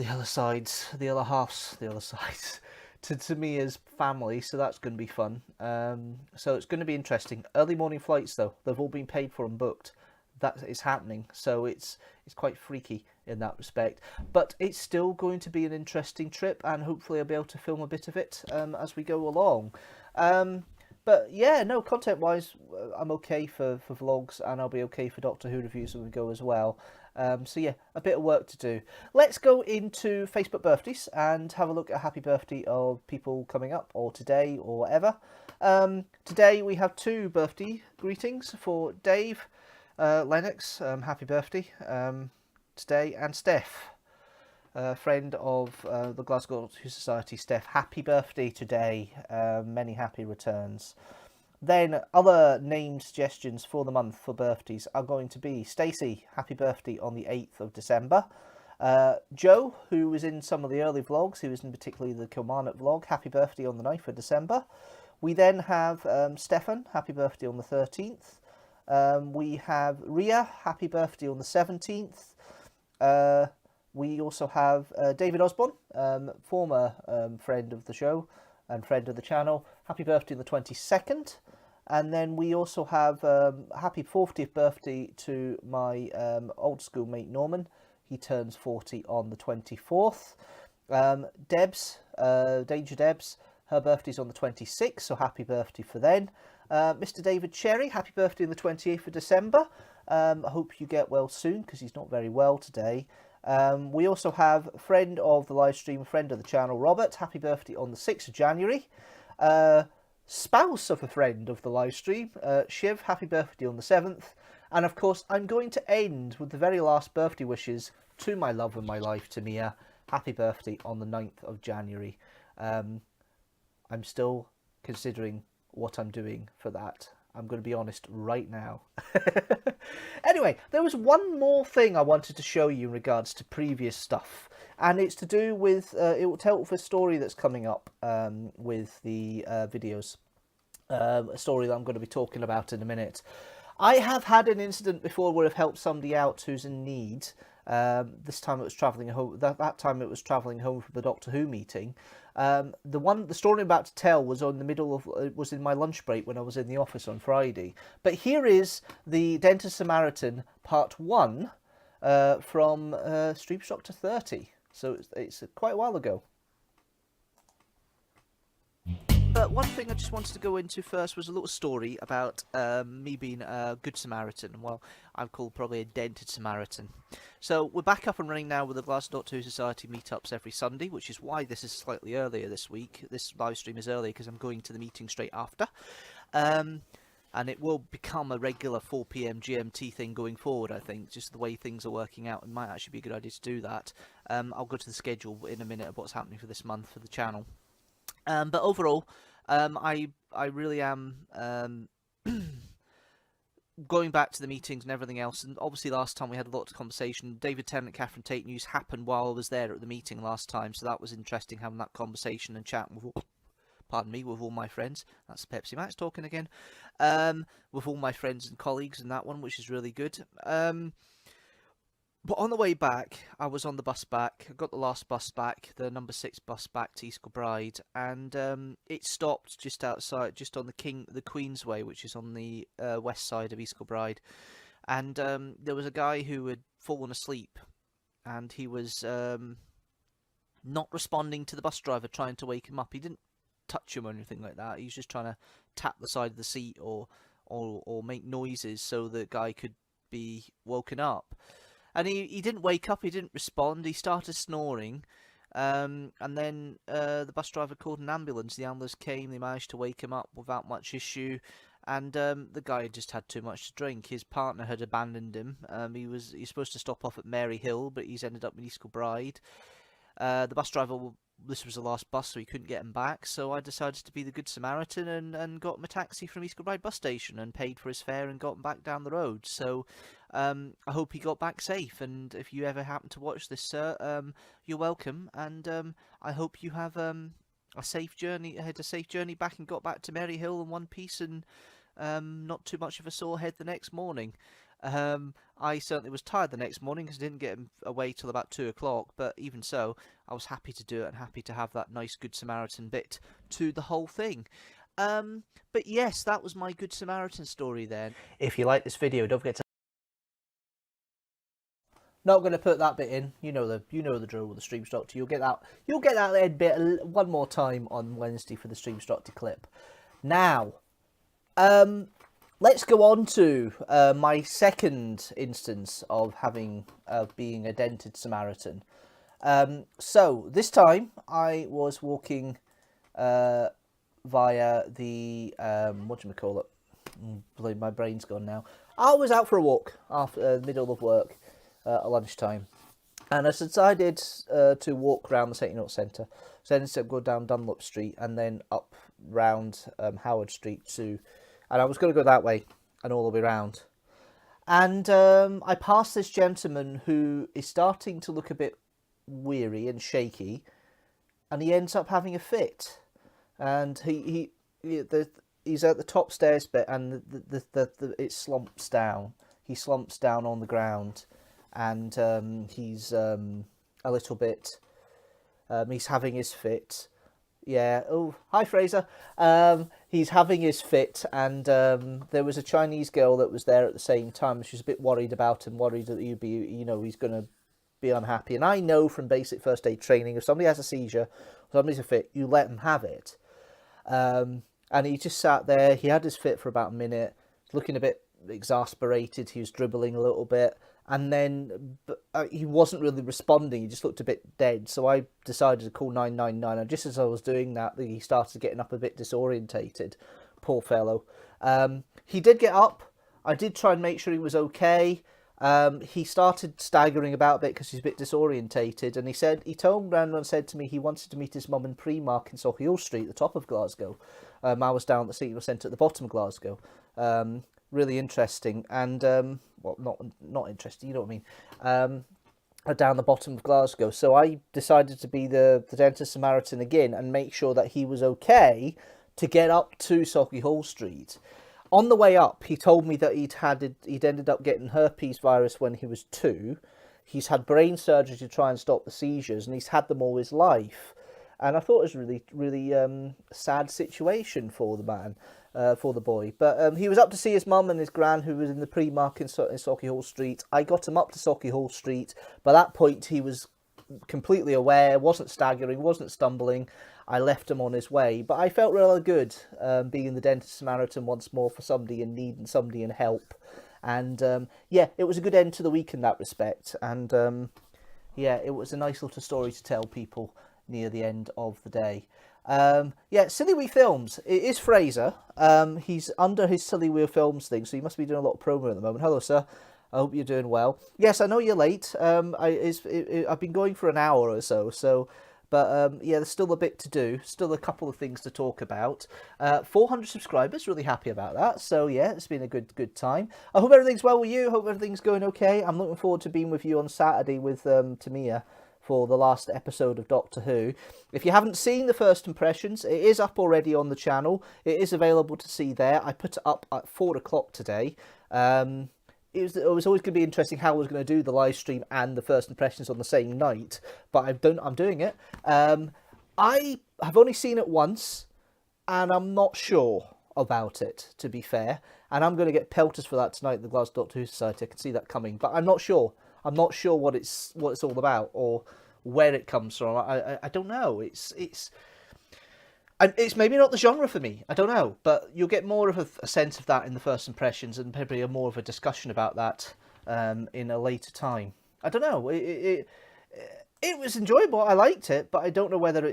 other sides, the other halves, the other sides to me as family, so that's going to be fun. So it's going to be interesting. Early morning flights though, they've all been paid for and booked. That is happening, so it's quite freaky in that respect, but it's still going to be an interesting trip, and hopefully I'll be able to film a bit of it as we go along. But yeah, no, content wise I'm okay for vlogs, and I'll be okay for Doctor Who reviews as we go as well. So yeah, a bit of work to do. Let's go into Facebook birthdays and have a look at a happy birthday of people coming up, or today, or whatever. Today we have 2 birthday greetings for Dave Lennox, happy birthday today, and Steph, friend of the Glasgow Doctor Who Society. Steph, happy birthday today, many happy returns. Then other named suggestions for the month for birthdays are going to be Stacey, happy birthday on the 8th of December. Joe, who was in some of the early vlogs, who was in particularly the Kilmarnock vlog, happy birthday on the 9th of December. We then have Stefan, happy birthday on the 13th. We have Ria, happy birthday on the 17th. We also have David Osborne, former friend of the show and friend of the channel, happy birthday on the 22nd. And then we also have happy 40th birthday to my old school mate Norman. He turns 40 on the 24th. Debs, Danger Debs, her birthday's on the 26th, so happy birthday for then. Mr. David Cherry, happy birthday on the 28th of December. I hope you get well soon, because he's not very well today. We also have friend of the live stream, friend of the channel, Robert, happy birthday on the 6th of January. Spouse of a friend of the live stream, Shiv, happy birthday on the 7th. And of course, I'm going to end with the very last birthday wishes to my love of my life, to Mia. Happy birthday on the 9th of January. I'm still considering what I'm doing for that. I'm going to be honest right now. Anyway, there was one more thing I wanted to show you in regards to previous stuff, and it's to do with it will tell the story that's coming up with the videos, a story that I'm going to be talking about in a minute. I have had an incident before where I've helped somebody out who's in need. This time it was travelling home. That time it was travelling home from the Doctor Who meeting. The story I'm about to tell was was in my lunch break when I was in the office on Friday. But here is the Dented Samaritan Part 1 from Streamstructor 30. So it's quite a while ago. But one thing I just wanted to go into first was a little story about me being a good Samaritan. Well, I'm called probably a dented Samaritan. So we're back up and running now with the Glasgow Doctor Who Society meetups every Sunday, which is why this is slightly earlier this week. This live stream is earlier because I'm going to the meeting straight after. And it will become a regular 4 PM GMT thing going forward, I think. Just the way things are working out, it might actually be a good idea to do that. I'll go to the schedule in a minute of what's happening for this month for the channel. But overall, I really am going back to the meetings and everything else. And obviously last time we had a lot of conversation. David Tennant and Catherine Tate news happened while I was there at the meeting last time. So that was interesting, having that conversation and chat with all my friends. That's Pepsi Max talking again. With all my friends and colleagues in that one, which is really good. But on the way back, I was on the bus back. I got the last bus back, the number 6 bus back to East Kilbride, and it stopped just outside, just on the Queensway, which is on the west side of East Kilbride. And there was a guy who had fallen asleep, and he was not responding to the bus driver trying to wake him up. He didn't touch him or anything like that. He was just trying to tap the side of the seat or make noises so the guy could be woken up. And he didn't wake up, he didn't respond, he started snoring, and then the bus driver called an ambulance. The ambulance came, they managed to wake him up without much issue, and the guy had just had too much to drink. His partner had abandoned him. He's supposed to stop off at Mary Hill, but he's ended up in East Kilbride. The bus driver this was the last bus, so he couldn't get him back. So I decided to be the good Samaritan and got him a taxi from East Kilbride bus station and paid for his fare and got him back down the road. So I hope he got back safe. And if you ever happen to watch this, sir, you're welcome. And I hope you have a safe journey, back and got back to Maryhill in one piece and not too much of a sore head the next morning. I certainly was tired the next morning because I didn't get him away till about 2 o'clock, but even so, I was happy to do it and happy to have that nice Good Samaritan bit to the whole thing. But yes, that was my Good Samaritan story then. If you like this video, don't forget to... Not going to put that bit in. You know the drill with the Streamstructor. You'll get that end bit one more time on Wednesday for the Streamstructor clip. Now, let's go on to my second instance of being a dented Samaritan. So this time I was walking via the whatchamacallit. My brain's gone now. I was out for a walk after the middle of work at lunchtime, and I decided to walk around the St. Enoch Centre. So I ended up going down Dunlop Street and then up round Howard Street and I was going to go that way and all the way round. And I passed this gentleman who is starting to look a bit weary and shaky, and he ends up having a fit. And he's at the top stairs bit, and it slumps down. He slumps down on the ground, and he's a little bit. He's having his fit. Yeah. Oh, hi, Fraser. He's having his fit, and there was a Chinese girl that was there at the same time. She was a bit worried about him, worried that he's going to be unhappy. And I know from basic first aid training, if somebody has a seizure, somebody's a fit, you let them have it. And he just sat there. He had his fit for about a minute, looking a bit exasperated. He was dribbling a little bit. And then he wasn't really responding. He just looked a bit dead. So I decided to call 999. And just as I was doing that, he started getting up a bit disorientated. Poor fellow. He did get up. I did try and make sure he was okay. He started staggering about a bit because he's a bit disorientated. And he turned around and said to me he wanted to meet his mum in Primark in Sauchiehall Street, the top of Glasgow. I was down at the St. Enoch Centre at the bottom of Glasgow. Really interesting, and well, not interesting, you know what I mean, down the bottom of Glasgow. So I decided to be the dentist Samaritan again and make sure that he was okay to get up to Sauchiehall Street. On the way up, he told me that he'd ended up getting herpes virus when he was 2. He's had brain surgery to try and stop the seizures, and he's had them all his life. And I thought it was really, really sad situation for the man. For the boy, but he was up to see his mum and his gran, who was in the Primark in Sauchiehall Street. I got him up to Sauchiehall Street. By that point, he was completely aware, wasn't staggering, wasn't stumbling. I left him on his way, but I felt really good being the dentist Samaritan once more for somebody in need and somebody in help. And yeah, it was a good end to the week in that respect. And yeah, it was a nice little story to tell people near the end of the day. Yeah, Silly Wee Films. It is Fraser. He's under his Silly Wee Films thing, so he must be doing a lot of promo at the moment. Hello, sir. I hope you're doing well. Yes, I know you're late. I've been going for an hour or so. But yeah, there's still a bit to do. Still a couple of things to talk about. 400 subscribers. Really happy about that. So yeah, it's been a good time. I hope everything's well with you. Hope everything's going okay. I'm looking forward to being with you on Saturday with Tamia for the last episode of Doctor Who. If you haven't seen the first impressions, it is up already on the channel. It is available to see there. I put it up at 4 o'clock today. It was always going to be interesting how I was going to do the live stream and the first impressions on the same night, but I'm doing it. I have only seen it once, and I'm not sure about it, to be fair. And I'm going to get pelters for that tonight at the Glasgow Doctor Who Society. I can see that coming, but I'm not sure. I'm not sure what it's all about or where it comes from. I don't know. It's maybe not the genre for me. I don't know, but you'll get more of a sense of that in the first impressions, and probably more of a discussion about that in a later time. I don't know. It was enjoyable. I liked it, but I don't know whether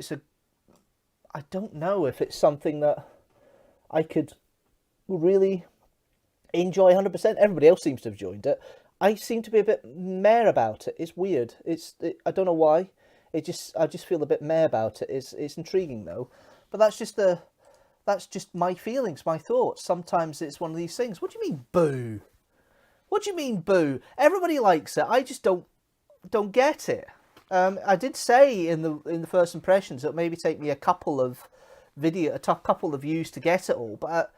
I don't know if it's something that I could really enjoy 100%. Everybody else seems to have joined it. I seem to be a bit meh about it. It's weird. I don't know why. I just feel a bit meh about it. It's intriguing though, but that's just my feelings, my thoughts. Sometimes it's one of these things. What do you mean boo? What do you mean boo? Everybody likes it. I just don't get it. I did say in the first impressions it maybe take me a couple of views to get it all, but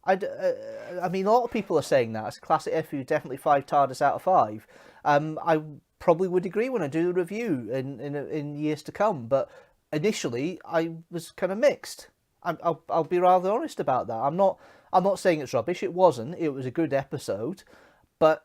I mean, a lot of people are saying that it's a classic FU, definitely 5 TARDIS out of 5. I probably would agree when I do the review in years to come, but initially I was kind of mixed. I'll be rather honest about that. I'm not saying it's rubbish. It wasn't. It was a good episode, but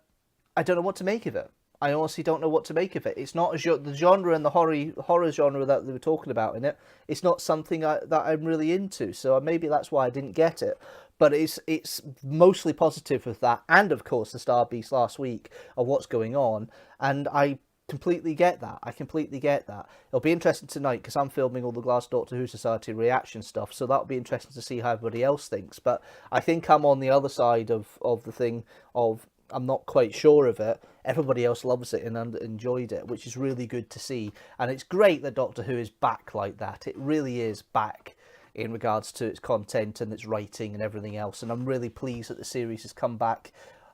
I don't know what to make of it. I honestly don't know what to make of it. It's not the genre and the horror genre that they were talking about in it. It's not something that I'm really into. So maybe that's why I didn't get it. But it's mostly positive with that, and of course the Star Beast last week of what's going on, and I completely get that. It'll be interesting tonight because I'm filming all the Glass Doctor Who Society reaction stuff, so that'll be interesting to see how everybody else thinks. But I think I'm on the other side of the thing of I'm not quite sure of it. Everybody else loves it and enjoyed it, which is really good to see. And it's great that Doctor Who is back like that. It really is back in regards to its content and its writing and everything else. And I'm really pleased that the series has come back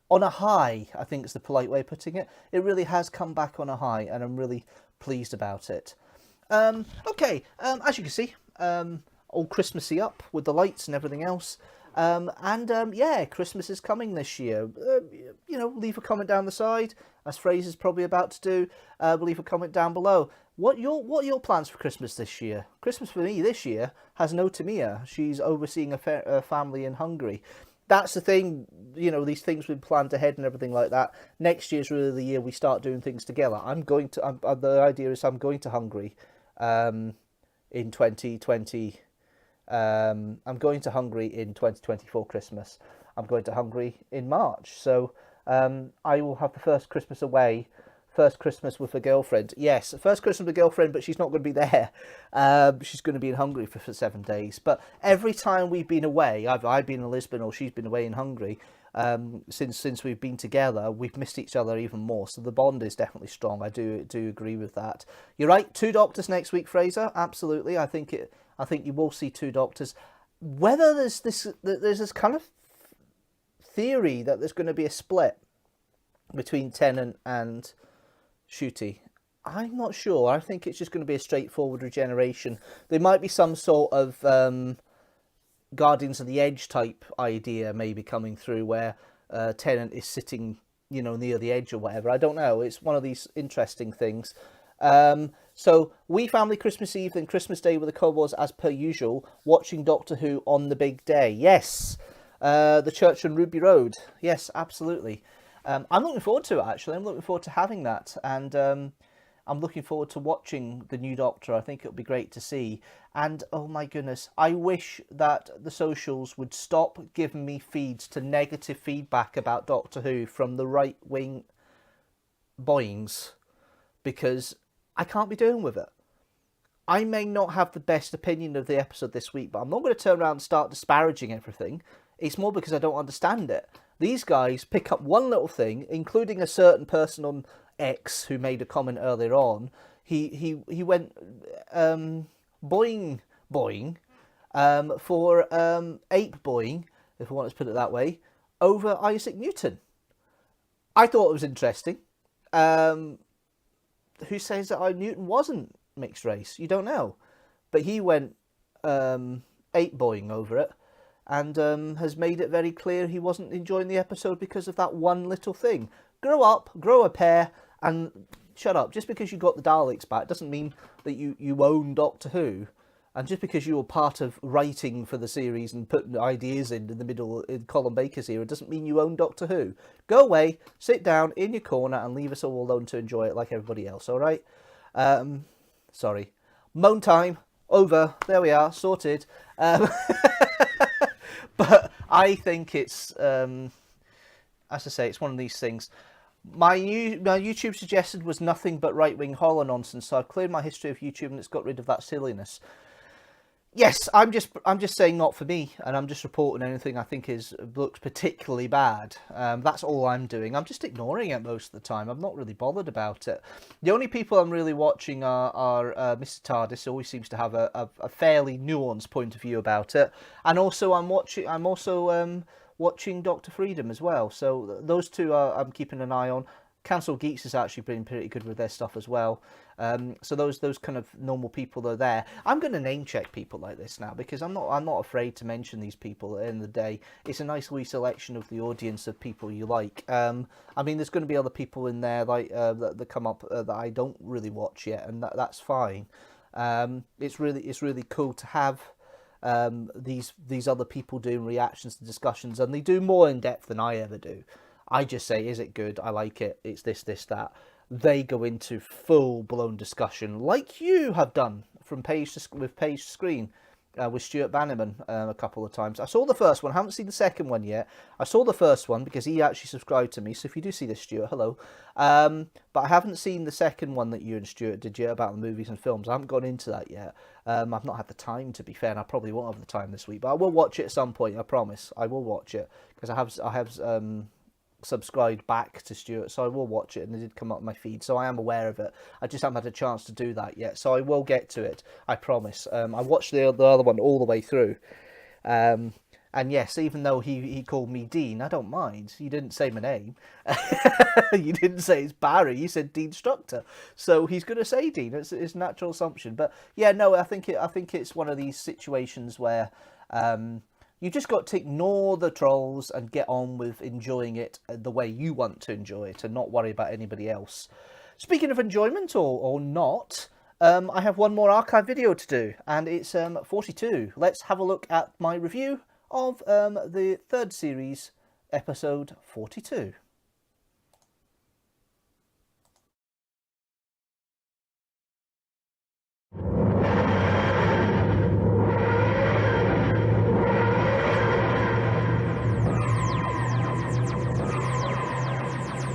on a high, I think is the polite way of putting it. It really has come back on a high, and I'm really pleased about it. Okay, as you can see, all Christmassy up with the lights and everything else. Yeah, Christmas is coming this year. Leave a comment down the side, as Fraser's probably about to do. Leave a comment down below. What are your plans for Christmas this year? Christmas for me this year has no Tamia. She's overseeing a family in Hungary. That's the thing, these things we've planned ahead and everything like that. Next year's really the year we start doing things together. The idea is I'm going to Hungary in 2020. I'm going to Hungary in 2024 Christmas. I'm going to Hungary in March. So I will have the first Christmas away. First Christmas with a girlfriend. Yes, first Christmas with a girlfriend, but she's not going to be there. She's going to be in Hungary for 7 days. But every time we've been away, I've been in Lisbon or she's been away in Hungary, since we've been together, we've missed each other even more. So the bond is definitely strong. I do agree with that. You're right, 2 Doctors next week, Fraser. Absolutely. I think you will see 2 Doctors. Whether there's this kind of theory that there's going to be a split between Tennant and Ncuti, I'm not sure. I think it's just going to be a straightforward regeneration. There might be some sort of Guardians of the Edge type idea maybe coming through where Tennant is sitting, near the edge or whatever. I don't know. It's one of these interesting things. So we family Christmas Eve and Christmas Day with the Cobos as per usual, watching Doctor Who on the big day. Yes, the church on Ruby Road. Yes, absolutely. I'm looking forward to it, actually. I'm looking forward to having that, and I'm looking forward to watching the new Doctor. I think it'll be great to see. And oh my goodness, I wish that the socials would stop giving me feeds to negative feedback about Doctor Who from the right-wing boings, because I can't be doing with it. I may not have the best opinion of the episode this week, but I'm not going to turn around and start disparaging everything. It's more because I don't understand it. These guys pick up one little thing, including a certain person on X who made a comment earlier on. He went boing for ape boing, if I want to put it that way, over Isaac Newton. I thought it was interesting. Who says that Newton wasn't mixed race? You don't know. But he went ape boing over it, and has made it very clear he wasn't enjoying the episode because of that one little thing. Grow up, grow a pair, and shut up. Just because you got the Daleks back doesn't mean that you own Doctor Who. And just because you were part of writing for the series and putting ideas in the middle in Colin Baker's era doesn't mean you own Doctor Who. Go away, sit down in your corner and leave us all alone to enjoy it like everybody else, alright? Sorry. Moan time. Over. There we are. Sorted. But I think it's, as I say, it's one of these things. My YouTube suggested was nothing but right-wing horror nonsense, so I've cleared my history of YouTube and it's got rid of that silliness. Yes, I'm just saying not for me, and I'm just reporting anything I think looks particularly bad. That's all I'm doing. I'm just ignoring it most of the time. I'm not really bothered about it. The only people I'm really watching are Mr. TARDIS, who always seems to have a fairly nuanced point of view about it, and also I'm also watching Dr. Freedom as well. So those two I'm keeping an eye on. Council Geeks has actually been pretty good with their stuff as well. So those kind of normal people are there. I'm going to name check people like this now because I'm not afraid to mention these people. At the end of the day, it's a nice wee selection of the audience of people you like. I mean, there's going to be other people in there like that come up that I don't really watch yet, and that's fine. It's really cool to have these other people doing reactions to discussions, and they do more in depth than I ever do. I just say, is it good? I like it. It's this, that. They go into full-blown discussion, like you have done from page to screen with Stuart Bannerman a couple of times. I saw the first one. I haven't seen the second one yet. I saw the first one because he actually subscribed to me. So if you do see this, Stuart, hello. But I haven't seen the second one that you and Stuart did yet about the movies and films. I haven't gone into that yet. I've not had the time, to be fair, and I probably won't have the time this week. But I will watch it at some point. I promise. I will watch it because I have subscribed back to Stuart, so I will watch it, and it did come up my feed, so I am aware of it. I just haven't had a chance to do that yet, so I will get to it, I promise. I watched the other one all the way through, and yes, even though he called me Dean, I don't mind. You didn't say my name. You didn't say it's Barry, you said Deanstructor, so he's going to say Dean. It's a natural assumption. But yeah, no, I think it's one of these situations where you just got to ignore the trolls and get on with enjoying it the way you want to enjoy it and not worry about anybody else. Speaking of enjoyment or not, I have one more archive video to do, and it's 42. Let's have a look at my review of the third series, episode 42.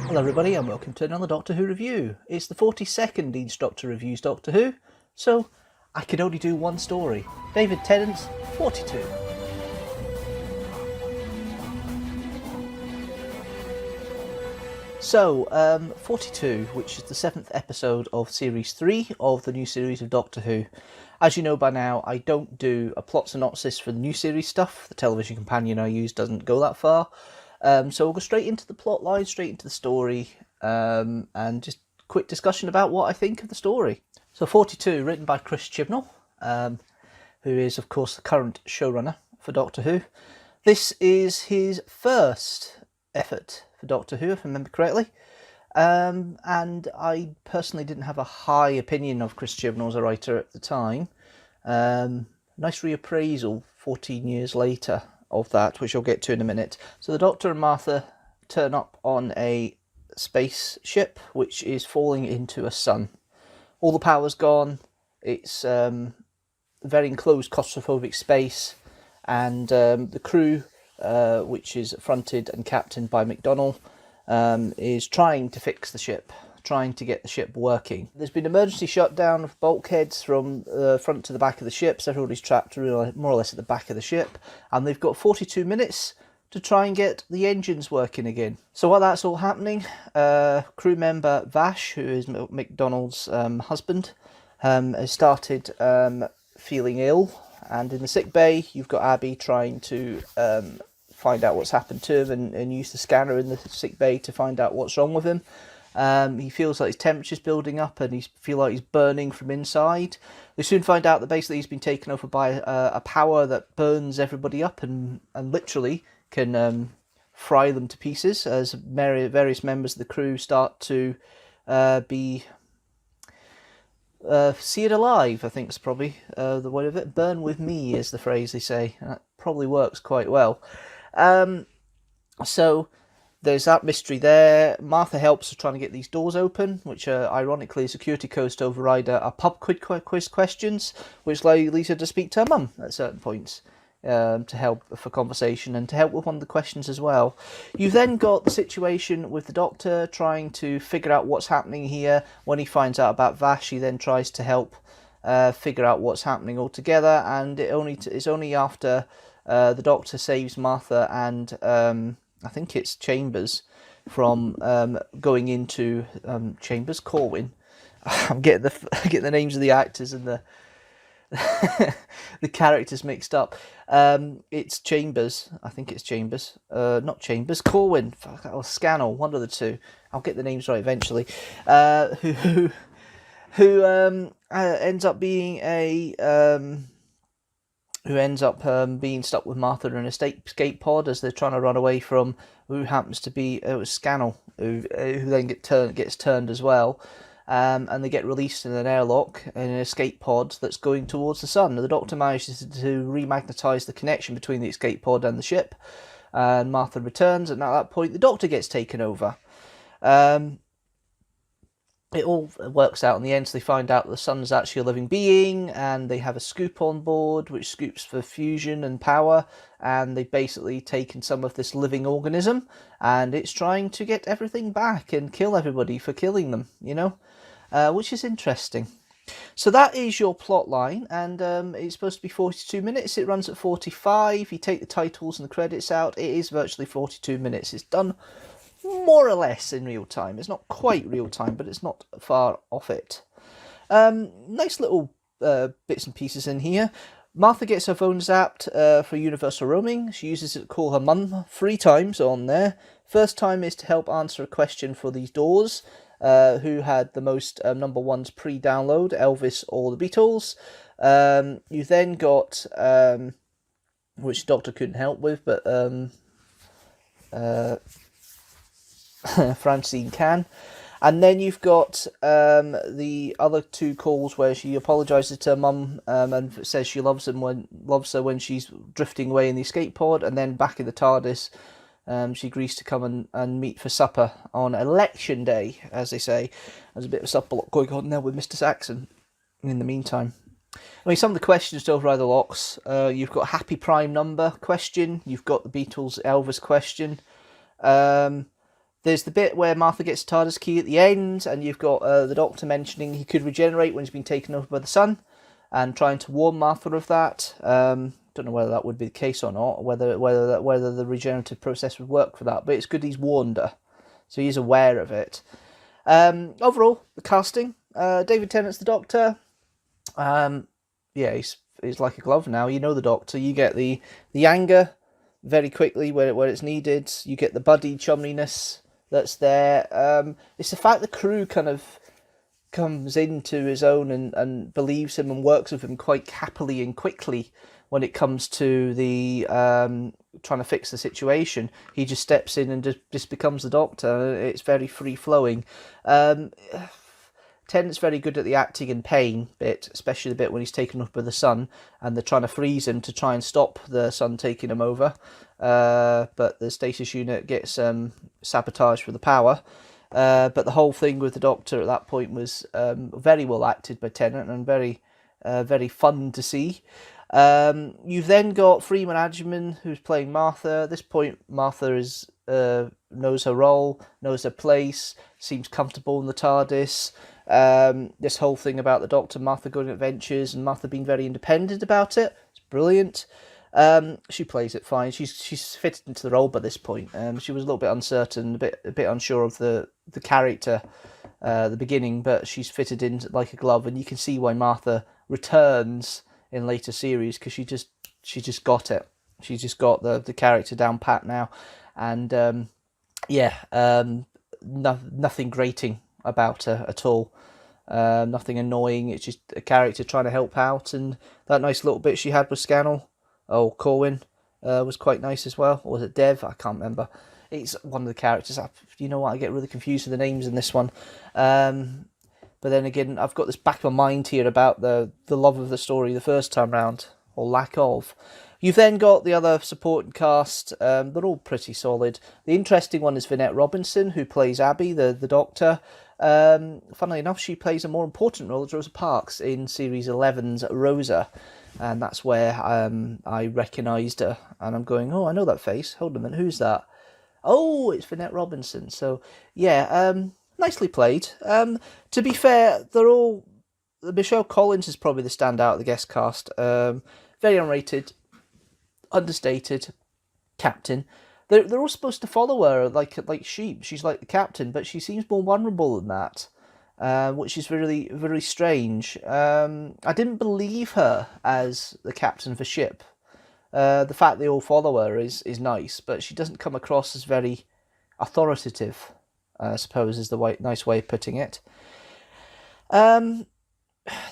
Hello everybody and welcome to another Doctor Who review. It's the 42nd Deanstructor reviews Doctor Who, so I could only do one story. David Tennant's 42. So, 42, which is the 7th episode of Series 3 of the new series of Doctor Who. As you know by now, I don't do a plot synopsis for the new series stuff. The television companion I use doesn't go that far. So we'll go straight into the plot line, straight into the story, and just quick discussion about what I think of the story. So 42, written by Chris Chibnall, who is of course the current showrunner for Doctor Who. This is his first effort for Doctor Who, if I remember correctly. And I personally didn't have a high opinion of Chris Chibnall as a writer at the time. Nice reappraisal 14 years later of that, which I'll get to in a minute. So the Doctor and Martha turn up on a spaceship which is falling into a sun. All the power's gone. It's a very enclosed claustrophobic space, and the crew, which is fronted and captained by McDonnell, is trying to fix the ship, trying to get the ship working. There's been emergency shutdown of bulkheads from the front to the back of the ship, so everybody's trapped more or less at the back of the ship, and they've got 42 minutes to try and get the engines working again. So while that's all happening, crew member Vash, who is McDonnell's husband, has started feeling ill, and in the sick bay you've got Abby trying to find out what's happened to him and use the scanner in the sick bay to find out what's wrong with him. He feels like his temperature's building up and he feels like he's burning from inside. They soon find out that basically he's been taken over by a power that burns everybody up and literally can fry them to pieces as various members of the crew start to be seared alive, I think is probably the word of it. Burn with me is the phrase they say. That probably works quite well. So there's that mystery there. Martha helps her trying to get these doors open, which ironically security codes to override a pub quiz questions, which allow Lisa to speak to her mum at certain points to help for conversation and to help with one of the questions as well. You've then got the situation with the Doctor trying to figure out what's happening here. When he finds out about Vash, he then tries to help figure out what's happening altogether. And it's only after the Doctor saves Martha and I think it's Chambers from going into Chambers, Corwin. I'm getting the names of the actors and the the characters mixed up. It's Chambers. I think it's Chambers. Not Chambers. Corwin. Or Scannell. One of the two. I'll get the names right eventually. Who ends up being being stuck with Martha in an escape pod as they're trying to run away from who happens to be it was Scannell, who then gets turned as well. And they get released in an airlock in an escape pod that's going towards the sun. The Doctor manages to remagnetise the connection between the escape pod and the ship, and Martha returns, and at that point the Doctor gets taken over. It all works out in the end, so they find out the sun's actually a living being, and they have a scoop on board, which scoops for fusion and power, and they've basically taken some of this living organism, and it's trying to get everything back and kill everybody for killing them, which is interesting. So that is your plot line, and it's supposed to be 42 minutes. It runs at 45. You take the titles and the credits out, it is virtually 42 minutes. It's done more or less in real time. It's not quite real time, but it's not far off it. Nice little bits and pieces in here. Martha gets her phone zapped for universal roaming. She uses it to call her mum 3 times on there. First time is to help answer a question for these doors. Who had the most number ones pre-download, Elvis or the Beatles. You then got, which Doctor couldn't help with, but Francine can. And then you've got the other 2 calls where she apologises to her mum and says she loves her when she's drifting away in the escape pod, and then back in the TARDIS. She agrees to come and meet for supper on election day, as they say. There's a bit of supper going on there with Mr. Saxon in the meantime. I mean, some of the questions to override the locks. You've got Happy Prime Number question. You've got the Beatles Elvis question. There's the bit where Martha gets a TARDIS key at the end, and you've got the Doctor mentioning he could regenerate when he's been taken over by the sun, and trying to warn Martha of that. Don't know whether that would be the case or not, whether the regenerative process would work for that, but it's good he's warned her, so he's aware of it. Overall, the casting, David Tennant's the Doctor. He's like a glove now. You know the Doctor. You get the anger very quickly where it's needed. You get the buddy chumminess that's there. It's the fact the crew kind of comes into his own and believes him and works with him quite happily and quickly. When it comes to the trying to fix the situation, he just steps in and just becomes the Doctor. It's very free-flowing. Tennant's very good at the acting in pain bit, especially the bit when he's taken up by the sun and they're trying to freeze him to try and stop the sun taking him over. But the stasis unit gets sabotaged for the power. But the whole thing with the Doctor at that point was very well acted by Tennant and very fun to see. You've then got Freeman Adjiman, who's playing Martha. At this point, Martha knows her role, knows her place, seems comfortable in the TARDIS. This whole thing about the Doctor, Martha going on adventures, and Martha being very independent about it. It's brilliant. She plays it fine. She's fitted into the role by this point. She was a little bit uncertain, a bit unsure of the character at the beginning, but she's fitted in like a glove, and you can see why Martha returns in later series, because she just got it. She's just got the character down pat now, and nothing grating about her at all. Nothing annoying. It's just a character trying to help out, and that nice little bit she had with Scannell. Oh, Corwin was quite nice as well. Or was it Dev? I can't remember. It's one of the characters. You know what? I get really confused with the names in this one. But then again, I've got this back of my mind here about the love of the story the first time round, or lack of. You've then got the other supporting cast. They're all pretty solid. The interesting one is Vinette Robinson, who plays Abby, the Doctor. Funnily enough, she plays a more important role as Rosa Parks in Series 11's Rosa. And that's where I recognised her. And I'm going, oh, I know that face. Hold on a minute, who's that? Oh, it's Vinette Robinson. So, yeah, nicely played. To be fair, they're all Michelle Collins is probably the standout of the guest cast. Very unrated, understated captain. They're all supposed to follow her like sheep. She's like the captain, but she seems more vulnerable than that, which is really, very strange. I didn't believe her as the captain of a ship. The fact they all follow her is nice, but she doesn't come across as very authoritative, I suppose is the nice way of putting it. The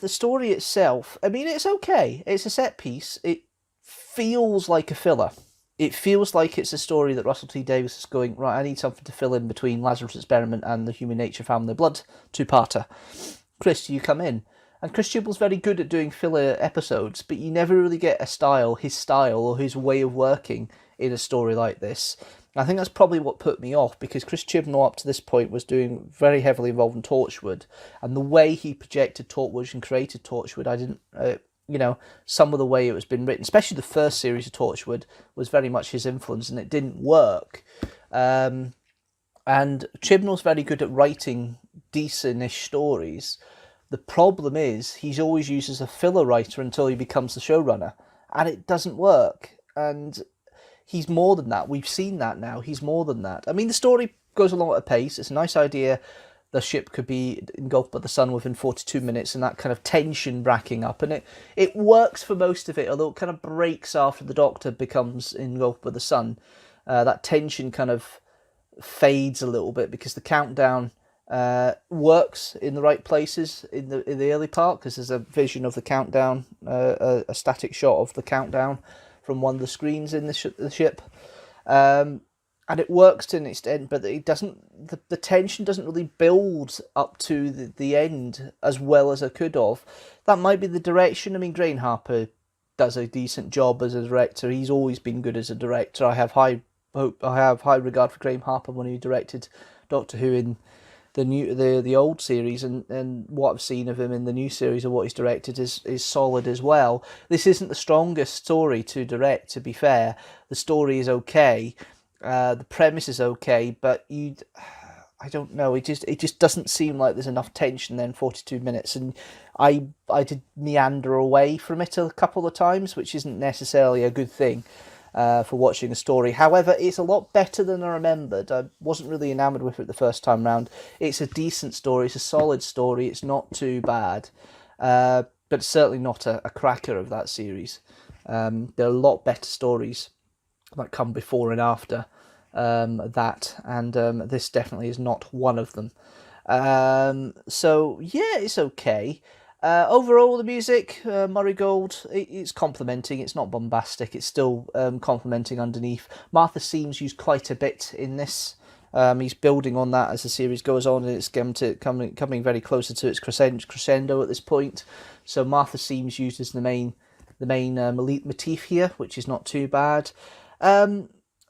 story itself, I mean, it's okay. It's a set piece. It feels like a filler. It feels like it's a story that Russell T Davies is going, right, I need something to fill in between Lazarus Experiment and the Human Nature Family Blood two-parter. Chris, you come in. And Chris Chibnall's very good at doing filler episodes, but you never really get his style or his way of working in a story like this. And I think that's probably what put me off, because Chris Chibnall up to this point was doing very heavily involved in Torchwood, and the way he projected Torchwood and created Torchwood, I didn't, some of the way it was been written, especially the first series of Torchwood, was very much his influence, and it didn't work. And Chibnall's very good at writing decent-ish stories. The problem is he's always used as a filler writer until he becomes the showrunner, and it doesn't work. And he's more than that. We've seen that now. He's more than that. I mean, the story goes along at a pace. It's a nice idea. The ship could be engulfed by the sun within 42 minutes, and that kind of tension racking up. And it works for most of it, although it kind of breaks after the Doctor becomes engulfed by the sun. That tension kind of fades a little bit because the countdown works in the right places in the early part, because there's a vision of the countdown, a static shot of the countdown from one of the screens in the ship, and it works to an extent, but it doesn't. The tension doesn't really build up to the end as well as it could have. That might be the direction. I mean, Grain Harper does a decent job as a director. He's always been good as a director. I have high regard for Graham Harper when he directed Doctor Who in the old series, and what I've seen of him in the new series and what he's directed is solid as well. This isn't the strongest story to direct, to be fair. The story is okay, the premise is okay, but I don't know, it just doesn't seem like there's enough tension then 42 minutes, and I did meander away from it a couple of times, which isn't necessarily a good thing for watching a story. However, it's a lot better than I remembered. I wasn't really enamoured with it the first time round. It's a decent story, it's a solid story, it's not too bad, but it's certainly not a cracker of that series. There are a lot better stories that come before and after that, and this definitely is not one of them. So yeah, it's okay. Overall, the music, Murray Gold, it's complimenting. It's not bombastic. It's still complimenting underneath. Martha Seams used quite a bit in this. He's building on that as the series goes on, and it's coming very closer to its crescendo at this point. So Martha Seams used as the main motif here, which is not too bad.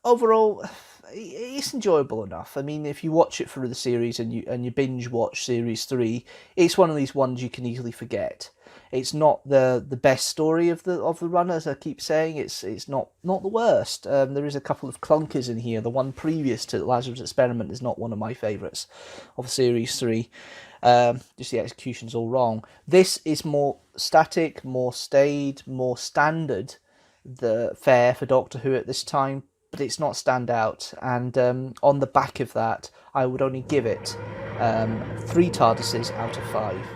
Overall, it's enjoyable enough. I mean, if you watch it through the series and you binge watch series 3, it's one of these ones you can easily forget. It's not the best story of the run, as I keep saying. It's not the worst. There is a couple of clunkers in here. The one previous to Lazarus Experiment is not one of my favourites of series 3. Just the execution's all wrong. This is more static, more staid, more standard the fare for Doctor Who at this time, but it's not stand out, and on the back of that I would only give it 3 TARDISes out of 5.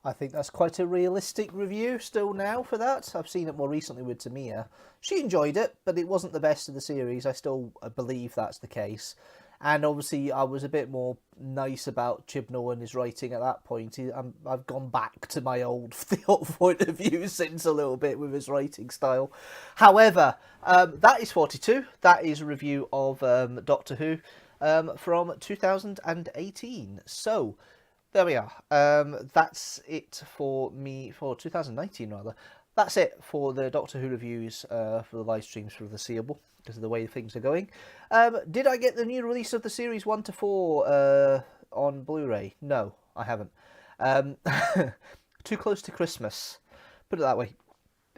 I think that's quite a realistic review still now for that. I've seen it more recently with Tamia. She enjoyed it, but it wasn't the best of the series. I still believe that's the case. And obviously I was a bit more nice about Chibnall and his writing at that point. I've gone back to my old point of view since a little bit with his writing style. However, that is 42. That is a review of Doctor Who from 2018. So there we are. That's it for me for 2019 rather. That's it for the Doctor Who reviews for the live streams for foreseeable, because of the way things are going. Did I get the new release of the series 1 to 4 on Blu-ray? No, I haven't. Too close to Christmas. Put it that way.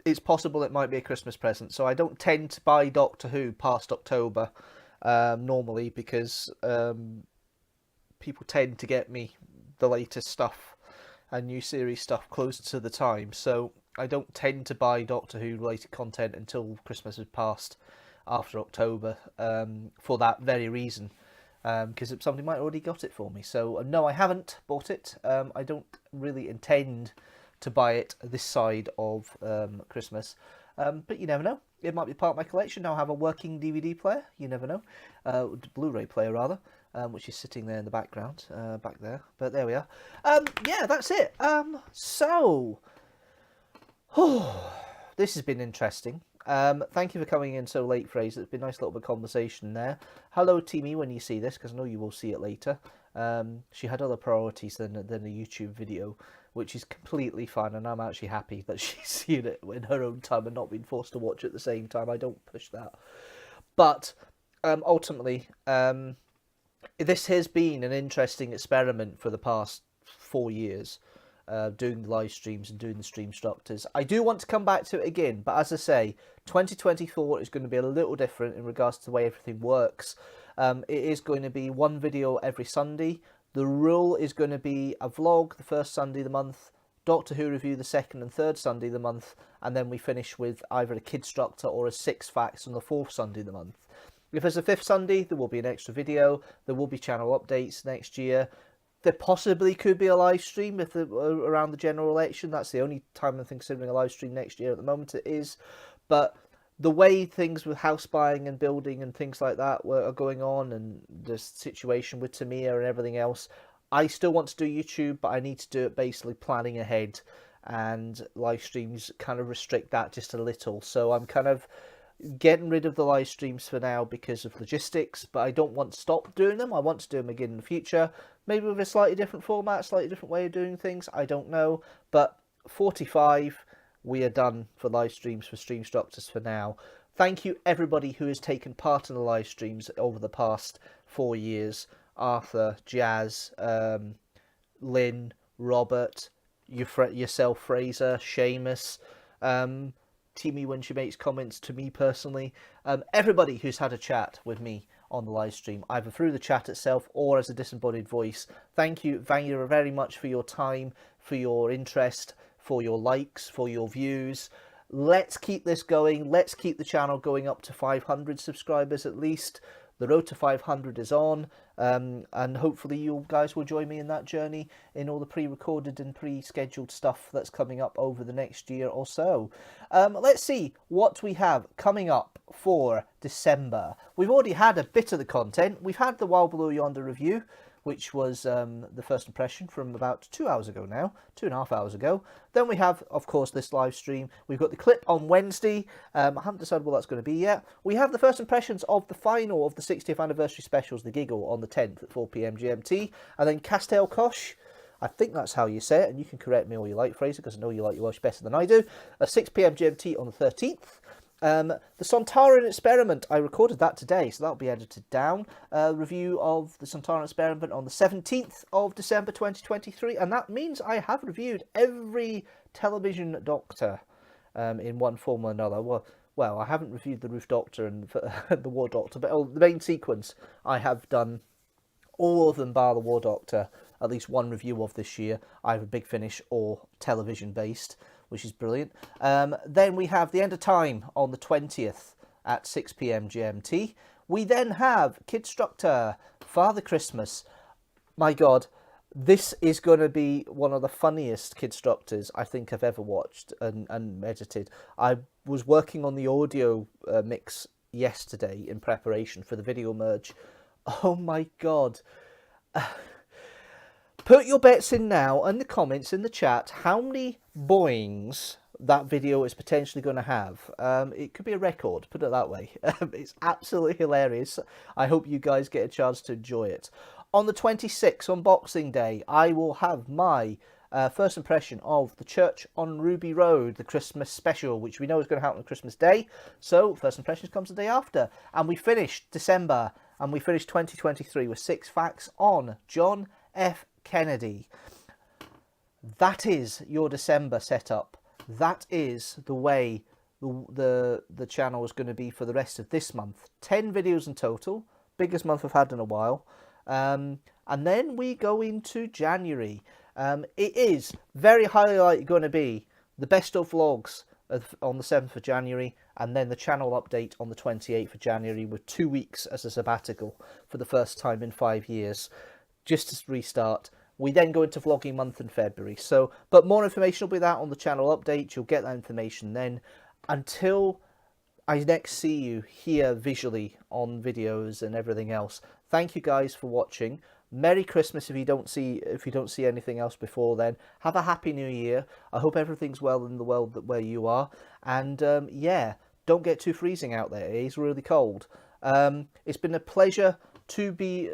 It's possible it might be a Christmas present. So I don't tend to buy Doctor Who past October normally, because people tend to get me the latest stuff and new series stuff closer to the time. So I don't tend to buy Doctor Who related content until Christmas has passed after October, for that very reason, because somebody might already got it for me. So no, I haven't bought it. I don't really intend to buy it this side of Christmas, but you never know. It might be part of my collection. Now I have a working DVD player. You never know. Blu-ray player rather, which is sitting there in the background, back there. But there we are. Yeah, that's it. So, this has been interesting. Thank you for coming in so late, Fraser. It's been a nice little bit of conversation there. Hello, Timmy, when you see this, because I know you will see it later. She had other priorities than a YouTube video, which is completely fine, and I'm actually happy that she's seen it in her own time and not been forced to watch it at the same time. I don't push that. But ultimately, this has been an interesting experiment for the past 4 years. Doing the live streams and doing the Streamstructors. I do want to come back to it again, but as I say, 2024 is going to be a little different in regards to the way everything works. It is going to be one video every Sunday. The rule is going to be a vlog the first Sunday of the month, Doctor Who review the second and third Sunday of the month, and then we finish with either a Kidstructor or a 6 facts on the fourth Sunday of the month. If there's a fifth Sunday, there will be an extra video. There will be channel updates next year. There possibly could be a live stream if around the general election. That's the only time I'm considering a live stream next year. At the moment it is. But the way things with house buying and building and things like that are going on, and the situation with Tamir and everything else, I still want to do YouTube, but I need to do it basically planning ahead, and live streams kind of restrict that just a little. So I'm kind of getting rid of the live streams for now because of logistics, but I don't want to stop doing them. I want to do them again in the future, maybe with a slightly different format, slightly different way of doing things. I don't know, but 45, we are done for live streams for Streamstructors for now. Thank you everybody who has taken part in the live streams over the past 4 years. Arthur, Jazz, Lynn, Robert, yourself, Fraser, Seamus, Timmy when she makes comments to me personally, everybody who's had a chat with me on the live stream, either through the chat itself or as a disembodied voice. Thank you very much for your time, for your interest, for your likes, for your views. Let's keep this going. Let's keep the channel going up to 500 subscribers at least. The road to 500 is on, and hopefully you guys will join me in that journey in all the pre-recorded and pre-scheduled stuff that's coming up over the next year or so. Let's see what we have coming up for December. We've already had a bit of the content. We've had the Wild Blue Yonder review, which was the first impression from about 2 hours ago now, 2.5 hours ago. Then we have, of course, this live stream. We've got the clip on Wednesday. I haven't decided what that's going to be yet. We have the first impressions of the final of the 60th anniversary specials, the Giggle, on the 10th at 4 PM GMT. And then Castel Kosh, I think that's how you say it, and you can correct me all you like, Fraser, because I know you like your Welsh better than I do. 6 PM GMT on the 13th. The Samaritan experiment, I recorded that today, so that'll be edited down. Review of the Samaritan experiment on the 17th of December 2023, and that means I have reviewed every television Doctor in one form or another. Well, I haven't reviewed the Roof Doctor and the War Doctor, but the main sequence, I have done all of them bar the War Doctor, at least one review of this year, either Big Finish or television based, which is brilliant. Then we have The End of Time on the 20th at 6 PM GMT. We then have Kidstructor, Father Christmas. My God, this is going to be one of the funniest Kidstructors I think I've ever watched and edited. I was working on the audio mix yesterday in preparation for the video merge. Oh my God. Put your bets in now in the comments in the chat how many boings that video is potentially going to have. It could be a record, put it that way. It's absolutely hilarious. I hope you guys get a chance to enjoy it. On the 26th, on Boxing Day, I will have my first impression of The Church on Ruby Road, the Christmas special, which we know is going to happen on Christmas Day. So, first impressions comes the day after. And we finished December, and we finished 2023 with 6 facts on John F. Kennedy. That is your December setup. That is the way the channel is going to be for the rest of this month. 10 videos in total, biggest month I've had in a while. And then we go into January. It is very highly likely going to be the best of vlogs on the 7th of January, and then the channel update on the 28th of January, with 2 weeks as a sabbatical for the first time in 5 years, just to restart. We then go into vlogging month in February. So, but more information will be that on the channel update. You'll get that information then. Until I next see you here visually on videos and everything else, thank you guys for watching. Merry Christmas if you don't see anything else before then. Have a happy new year. I hope everything's well in the world where you are. And yeah, don't get too freezing out there. It's really cold. It's been a pleasure to be.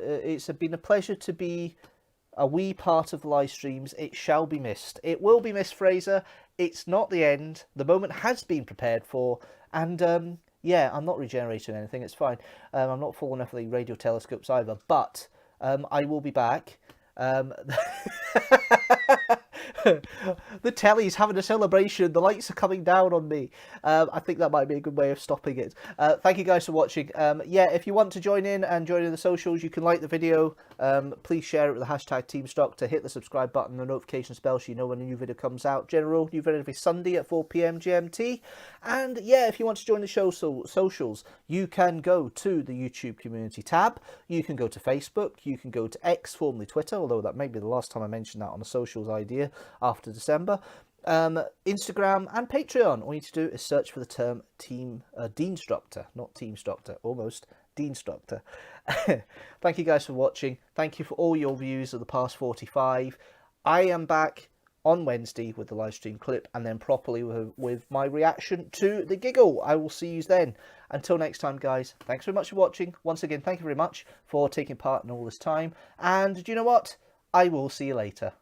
A wee part of the live streams. It shall be missed. It will be missed, Fraser. It's not the end. The moment has been prepared for. And yeah, I'm not regenerating anything. It's fine. I'm not falling off the radio telescopes either. But I will be back. The telly's having a celebration. The lights are coming down on me. I think that might be a good way of stopping it. Thank you guys for watching. Yeah, if you want to join in the socials, you can like the video. Please share it with the hashtag teamstructor. Hit the subscribe button and the notification bell so you know when a new video comes out. General new video every Sunday at 4 PM GMT. And yeah, if you want to join the show socials, you can go to the YouTube community tab. You can go to Facebook. You can go to X, formerly Twitter, although that may be the last time I mentioned that on a socials idea after December. Instagram and Patreon. All you need to do is search for the term deanstructor, not teamstructor, almost deanstructor. Thank you guys for watching. Thank you for all your views of the past 45. I am back on Wednesday with the live stream clip, and then properly with my reaction to the giggle. I will see you then. Until next time, guys, thanks very much for watching. Once again, thank you very much for taking part in all this time. And do you know what? I will see you later.